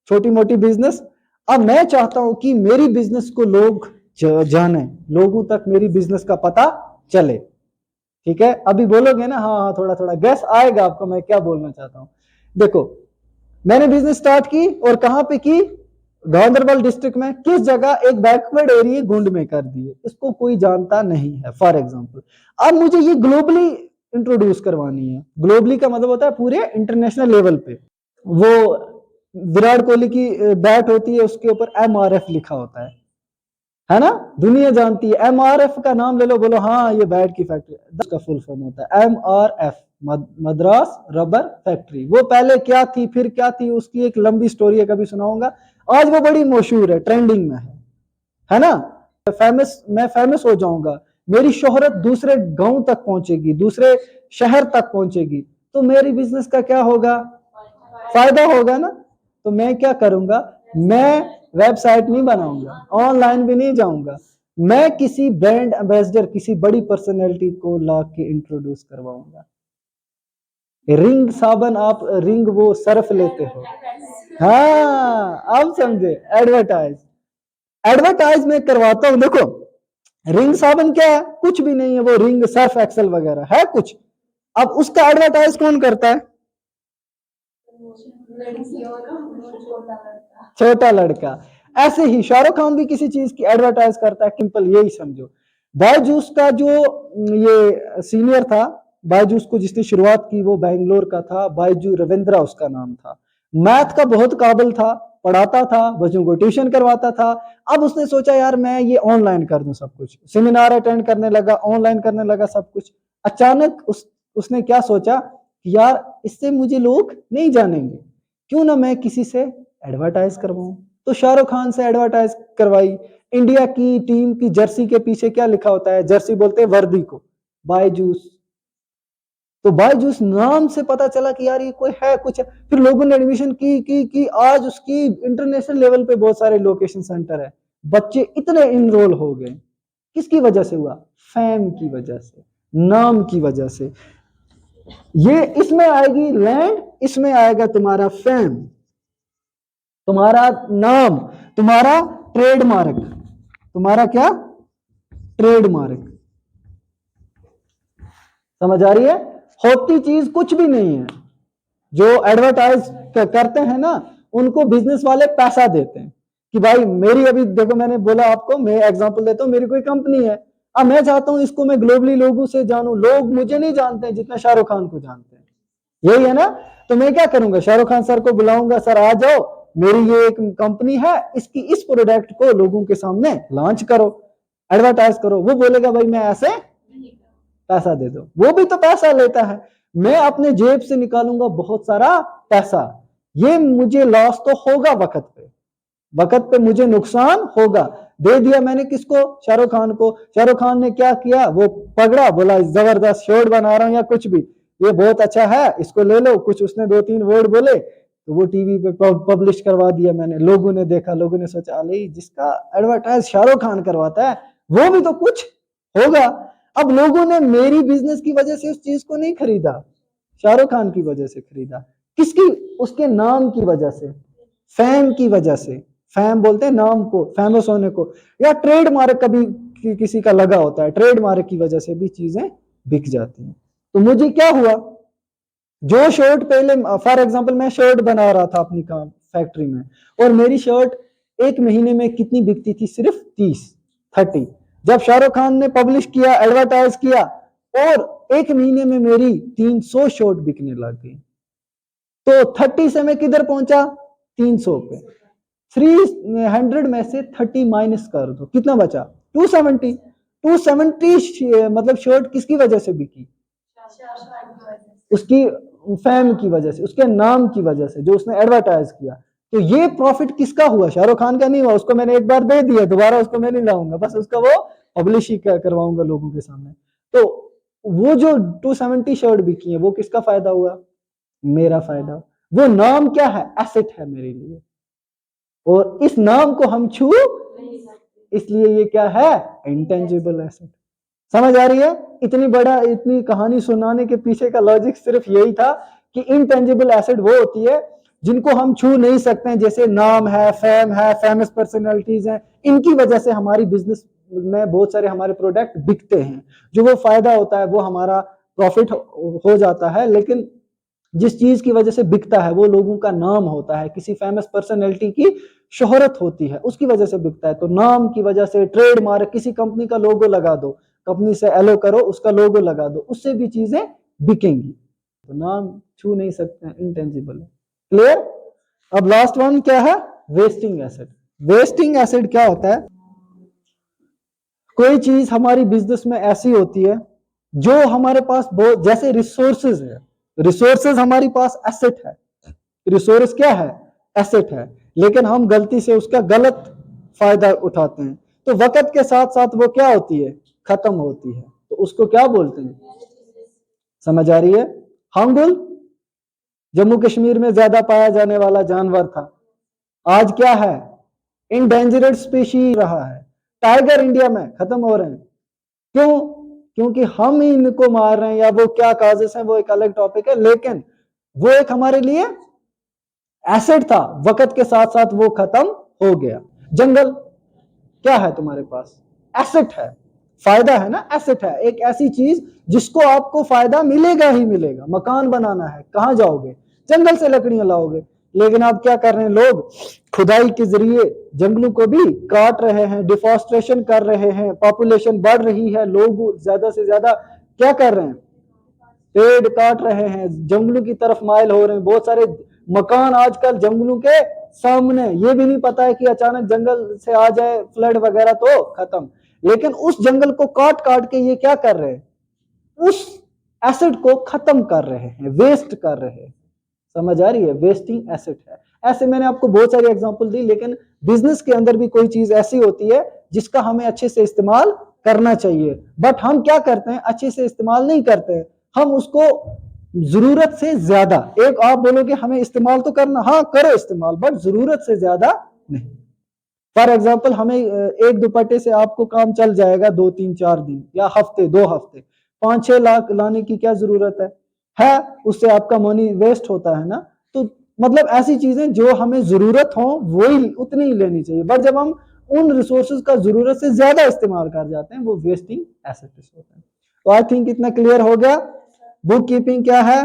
छोटी मोटी बिजनेस, अब मैं चाहता हूं कि मेरी बिजनेस को लोग जाने, लोगों तक मेरी बिजनेस का पता चले, ठीक है? अभी बोलोगे ना हाँ हाँ, थोड़ा थोड़ा गैस आएगा आपको मैं क्या बोलना चाहता हूं। देखो मैंने बिजनेस स्टार्ट की, और कहां पे की? गांधरबल डिस्ट्रिक्ट में। किस जगह? एक बैकवर्ड एरिया गुंड में कर दिए, इसको कोई जानता नहीं है फॉर एग्जांपल। अब मुझे ये ग्लोबली इंट्रोड्यूस करवानी है। ग्लोबली का मतलब होता है पूरे इंटरनेशनल लेवल पे। वो विराट कोहली की बैट होती है, उसके ऊपर MRF लिखा होता है ना? दुनिया जानती है। MRF का नाम ले लो, बोलो हाँ ये बैट की फैक्ट्री, उसका फुल फॉर्म होता है MRF, मद्रास रबर फैक्ट्री। वो पहले क्या थी, फिर क्या थी, उसकी एक लंबी स्टोरी है, कभी सुनाऊंगा। आज वो बड़ी मशहूर है, ट्रेंडिंग में है ना? मैं फेमस हो जाऊंगा, मेरी शोहरत दूसरे गांव तक पहुंचेगी, दूसरे शहर तक पहुंचेगी, तो मेरी बिजनेस का क्या होगा? फायदा होगा ना। तो मैं क्या करूंगा, मैं वेबसाइट नहीं बनाऊंगा, ऑनलाइन भी नहीं जाऊंगा, मैं किसी ब्रांड एम्बेसडर, किसी बड़ी पर्सनैलिटी को ला के इंट्रोड्यूस करवाऊंगा। रिंग साबन, आप रिंग वो सर्फ लेते हो, हाँ आप समझे, एडवर्टाइज, एडवर्टाइज में करवाता हूं। देखो रिंग साबन क्या है, कुछ भी नहीं है, वो रिंग सर्फ एक्सेल वगैरह है कुछ। अब उसका एडवर्टाइज कौन करता है, छोटा लड़का। ऐसे ही शाहरुख खान भी किसी चीज की एडवर्टाइज करता है, सिंपल यही समझो। बायजूस का जो ये सीनियर था, बायजूस को जिसने शुरुआत की वो बैंगलोर का था, बायजू रविंद्रा उसका नाम था। मैथ का बहुत काबिल था, पढ़ाता था, बच्चों को ट्यूशन करवाता था। अब उसने सोचा यार मैं ये ऑनलाइन कर दूं सब कुछ, सेमिनार अटेंड करने लगा, ऑनलाइन करने लगा सब कुछ। अचानक उसने क्या सोचा कि यार इससे मुझे लोग नहीं जानेंगे, क्यों ना मैं किसी से एडवर्टाइज करवाऊं। तो शाहरुख खान से एडवर्टाइज करवाई। इंडिया की टीम की जर्सी के पीछे क्या लिखा होता है, जर्सी बोलते हैं वर्दी को, बायजूस। तो बायजूस नाम से पता चला कि यार ये कोई है कुछ है। फिर लोगों ने एडमिशन की आज उसकी इंटरनेशनल लेवल पे बहुत सारे लोकेशन सेंटर है, बच्चे इतने इनरोल हो गए। किसकी वजह से हुआ, फैम की वजह से, नाम की वजह से। ये इसमें आएगी लैंड, इसमें आएगा तुम्हारा फैम, तुम्हारा नाम, तुम्हारा ट्रेडमार्क, तुम्हारा क्या, ट्रेडमार्क। समझ आ रही है, होती चीज कुछ भी नहीं है। जो एडवर्टाइज करते हैं ना, उनको बिजनेस वाले पैसा देते हैं कि भाई मेरी, अभी देखो मैंने बोला आपको, मैं एग्जांपल देता हूँ, मेरी कोई कंपनी है, अब मैं चाहता हूं इसको मैं ग्लोबली लोगों से जानूं, लोग मुझे नहीं जानते हैं जितना शाहरुख खान को जानते हैं, यही है ना। तो मैं क्या करूंगा, शाहरुख खान सर को बुलाऊंगा, सर आ जाओ, मेरी ये एक कंपनी है, इसकी इस प्रोडक्ट को लोगों के सामने लॉन्च करो, एडवर्टाइज करो। वो बोलेगा भाई मैं ऐसे, पैसा दे दो, वो भी तो पैसा लेता है। मैं अपने जेब से निकालूंगा बहुत सारा पैसा, ये मुझे लॉस तो होगा, वक्त पे मुझे नुकसान होगा। दे दिया मैंने किसको, शाहरुख खान को। शाहरुख खान ने क्या किया, वो पकड़ा, बोला जबरदस्त शॉट बना रहा हूं या कुछ भी, ये बहुत अच्छा है, इसको ले लो, कुछ उसने 2-3 वर्ड बोले, तो वो टीवी पे पब्लिश करवा दिया मैंने। लोगों ने देखा, लोगों ने सोचा अरे जिसका एडवर्टाइज शाहरुख खान करवाता है वो भी तो कुछ होगा। अब लोगों ने मेरी बिजनेस की वजह से उस चीज को नहीं खरीदा, शाहरुख खान की वजह से खरीदा। किसकी, उसके नाम की वजह से, फैम की वजह से। फैम बोलते हैं नाम को, फेमस होने को, या ट्रेडमार्क कभी किसी का लगा होता है, ट्रेडमार्क की वजह से भी चीजें बिक जाती हैं। तो मुझे क्या हुआ, जो शर्ट पहले, फॉर एग्जांपल मैं शर्ट बना रहा था अपनी काम फैक्ट्री में, और मेरी शर्ट एक महीने में कितनी बिकती थी, सिर्फ 30। जब शाहरुख खान ने पब्लिश किया, एडवर्टाइज किया, और एक महीने में मेरी 300 शर्ट बिकने लग गई। तो 30 से मैं किधर पहुंचा, 300 पे। 300 में से 30 माइनस कर दो, कितना बचा, 270। 270 मतलब शर्ट किसकी वजह से बिकी, उसकी फैम की वजह से, उसके नाम की वजह से, जो उसने एडवर्टाइज किया। तो ये प्रॉफिट किसका हुआ, शाहरुख खान का नहीं हुआ, उसको मैंने एक बार दे दिया, दोबारा उसको मैं नहीं लाऊंगा, बस उसका वो पब्लिश ही करवाऊंगा लोगों के सामने। तो वो जो 270 शर्ट बिकी है, वो किसका फायदा हुआ, मेरा फायदा। वो नाम क्या है, एसेट है मेरे लिए, और इस नाम को हम छू, इसलिए ये क्या है, इंटेंजिबल एसेट। समझ आ रही है, इतनी कहानी सुनाने के पीछे का लॉजिक सिर्फ यही था कि इनटेंजिबल एसेट वो होती है जिनको हम छू नहीं सकते हैं, जैसे नाम है, फैम है, फेमस पर्सनैलिटीज हैं, इनकी वजह से हमारी बिजनेस में बहुत सारे हमारे प्रोडक्ट बिकते हैं। जो वो फायदा होता है वो हमारा प्रॉफिट हो जाता है, लेकिन जिस चीज की वजह से बिकता है वो लोगों का नाम होता है, किसी फेमस पर्सनैलिटी की शोहरत होती है, उसकी वजह से बिकता है। तो नाम की वजह से, ट्रेडमार्क, किसी कंपनी का लोगो लगा दो, कंपनी से एलो करो, उसका लोगो लगा दो, उससे भी चीजें बिकेंगी। तो नाम छू नहीं सकते हैं, इंटेंजिबल है। क्लियर। अब लास्ट वन क्या है, वेस्टिंग एसेट। वेस्टिंग एसेट क्या होता है, कोई चीज हमारी बिजनेस में ऐसी होती है जो हमारे पास बहुत, जैसे रिसोर्सेज है, रिसोर्सेज हमारे पास एसेट है, रिसोर्स क्या है, एसेट है, लेकिन हम गलती से उसका गलत फायदा उठाते हैं, तो वक्त के साथ साथ वो क्या होती है, खत्म होती है, तो उसको क्या बोलते हैं। समझ आ रही है, हांगुल जम्मू कश्मीर में ज्यादा पाया जाने वाला जानवर था, आज क्या है? इंडेंजर्ड स्पीशीज रहा है। टाइगर इंडिया में खत्म हो रहे हैं, क्यों? क्योंकि हम ही इनको मार रहे हैं, या वो क्या काजेस हैं वो एक अलग टॉपिक है, लेकिन वो एक हमारे लिए एसेट था, वक्त के साथ साथ वो खत्म हो गया। जंगल क्या है तुम्हारे पास? एसेट है, फायदा है ना, एसेट है, एक ऐसी चीज जिसको आपको फायदा मिलेगा ही मिलेगा। मकान बनाना है, कहां जाओगे? जंगल से लकड़ियां लाओगे। लेकिन आप क्या कर रहे हैं, लोग खुदाई के जरिए जंगलों को भी काट रहे हैं, डिफॉरेस्टेशन कर रहे हैं, पॉपुलेशन बढ़ रही है, लोग ज्यादा से ज्यादा क्या कर रहे हैं, पेड़ काट रहे हैं, जंगलों की तरफ माइल हो रहे हैं। बहुत सारे मकान आजकल जंगलों के सामने, ये भी नहीं पता है कि अचानक जंगल से आ जाए फ्लड वगैरह तो खत्म। लेकिन उस जंगल को काट काट के ये क्या कर रहे हैं, उस एसिड को खत्म कर रहे हैं, वेस्ट कर रहे हैं। समझ आ रही है? वेस्टिंग एसिड है। ऐसे मैंने आपको बहुत सारी एग्जांपल दी, लेकिन बिजनेस के अंदर भी कोई चीज ऐसी होती है जिसका हमें अच्छे से इस्तेमाल करना चाहिए, बट हम क्या करते हैं, अच्छे से इस्तेमाल नहीं करते हैं, हम उसको जरूरत से ज्यादा, एक आप बोलोगे हमें इस्तेमाल तो करना, हाँ करो इस्तेमाल, बट जरूरत से ज्यादा नहीं। फॉर एग्जाम्पल, हमें एक दुपट्टे से आपको काम चल जाएगा 2-3-4 दिन या हफ्ते 2 हफ्ते, 5-6 लाख लाने की क्या जरूरत है? उससे आपका मनी वेस्ट होता है ना। तो मतलब ऐसी चीजें जो हमें जरूरत हो वही उतनी ही लेनी चाहिए, बट जब हम उन रिसोर्सेज का जरूरत से ज्यादा इस्तेमाल कर जाते हैं वो वेस्टिंग एसेट्स होते हैं। तो आई थिंक इतना क्लियर हो गया। बुक कीपिंग क्या है,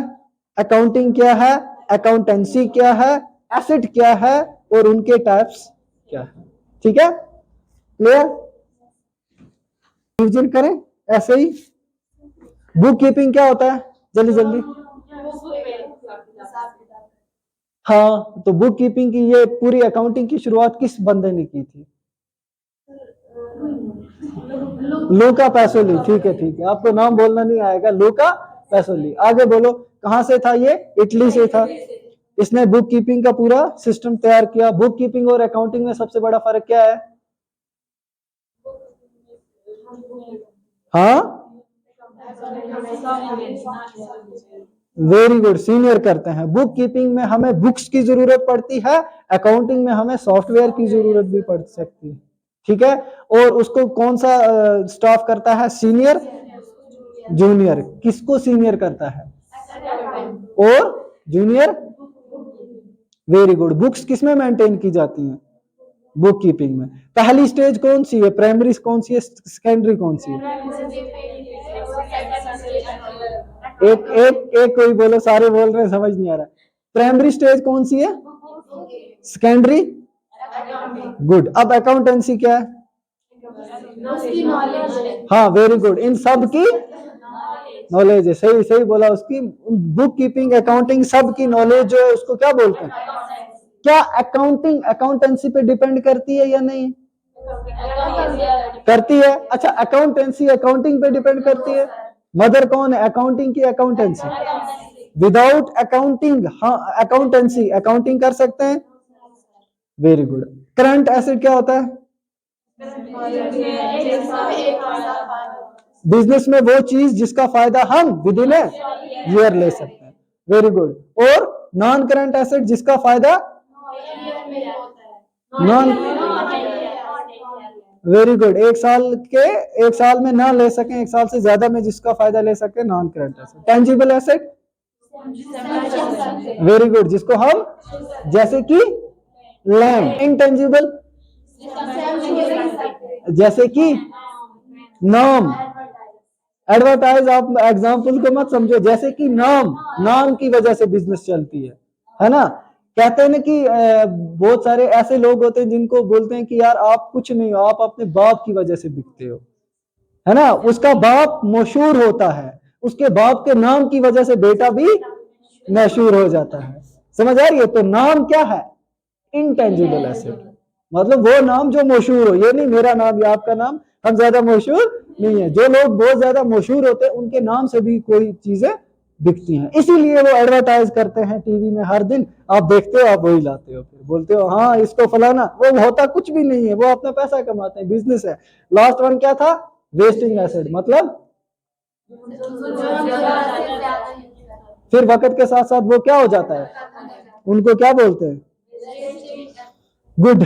अकाउंटिंग क्या है, अकाउंटेंसी क्या है, एसेट क्या है, और उनके टाइप्स क्या है। ठीक है, क्लियर? रिविजन करें ऐसे ही। बुक कीपिंग क्या होता है, जल्दी जल्दी। हाँ, तो बुक कीपिंग की ये पूरी अकाउंटिंग की शुरुआत किस बंदे ने की थी? लूका पैसोली। ठीक है ठीक है, आपको नाम बोलना नहीं आएगा, लूका पैसोली। आगे बोलो, कहां से था ये? इटली से था। इसने बुक कीपिंग का पूरा सिस्टम तैयार किया। बुक कीपिंग और अकाउंटिंग में सबसे बड़ा फर्क क्या है? हाँ, वेरी गुड, सीनियर करते हैं। बुक कीपिंग में हमें बुक्स की जरूरत पड़ती है, अकाउंटिंग में हमें सॉफ्टवेयर की जरूरत भी पड़ सकती है। ठीक है, और उसको कौन सा स्टाफ करता है? Senior, junior. किसको सीनियर करता है? और जूनियर। Very good. बुक्स किसमें मेंटेन की जाती हैं? बुक कीपिंग में। पहली स्टेज कौन सी है? प्राइमरी कौन सी है, सेकेंडरी कौन सी है? एक एक एक कोई बोलो, सारे बोल रहे हैं, समझ नहीं आ रहा। प्राइमरी स्टेज कौन सी है? सेकेंडरी। गुड। अब अकाउंटेंसी क्या है? हाँ, वेरी गुड, इन सब की नॉलेज है। सही सही बोला। उसकी बुक कीपिंग, अकाउंटिंग, सब की नॉलेज जो है उसको क्या बोलते हैं? क्या अकाउंटिंग अकाउंटेंसी पे डिपेंड करती है या नहीं करती है? अच्छा, अकाउंटेंसी अकाउंटिंग पे डिपेंड करती है। मदर कौन है अकाउंटिंग की? अकाउंटेंसी। विदाउट अकाउंटिंग, हाँ अकाउंटेंसी अकाउंटिंग कर सकते हैं। Very good. करंट एसेट क्या होता है? बिजनेस में वो चीज जिसका फायदा हम विद इन ईयर ले सकते हैं। Very good. और नॉन करंट एसेट जिसका फायदा नॉन, वेरी गुड, एक साल में ना ले सकें, एक साल से ज्यादा में जिसका फायदा ले सके, non current asset. Tangible asset, very good, जिसको हम, जैसे कि लैंड। इंटेंजिबल, जैसे कि नाम। एडवर्टाइज, आप एग्जाम्पल को मत समझो, जैसे कि नाम की वजह से बिजनेस चलती है ना। कहते हैं ना कि बहुत सारे ऐसे लोग होते हैं जिनको बोलते हैं कि यार आप कुछ नहीं हो, आप अपने बाप की वजह से बिकते हो, है ना। उसका बाप मशहूर होता है, उसके बाप के नाम की वजह से बेटा भी मशहूर हो जाता है। समझ आ रही है? तो नाम क्या है? Intangible asset. मतलब वो नाम जो मशहूर हो, ये नहीं मेरा नाम या आपका नाम, हम ज्यादा मशहूर नहीं है। जो लोग बहुत ज्यादा मशहूर होते हैं उनके नाम से भी कोई चीजें बिकती हैं, इसीलिए वो एडवर्टाइज करते हैं टीवी में हर दिन। आप देखते हो, आप वही लाते हो, फिर बोलते हो हाँ इसको फलाना। वो होता कुछ भी नहीं है, वो अपना पैसा कमाते हैं, बिजनेस है। लास्ट वन क्या था? Wasting asset. मतलब फिर वक्त के साथ साथ वो क्या हो जाता है, उनको क्या बोलते हैं? गुड।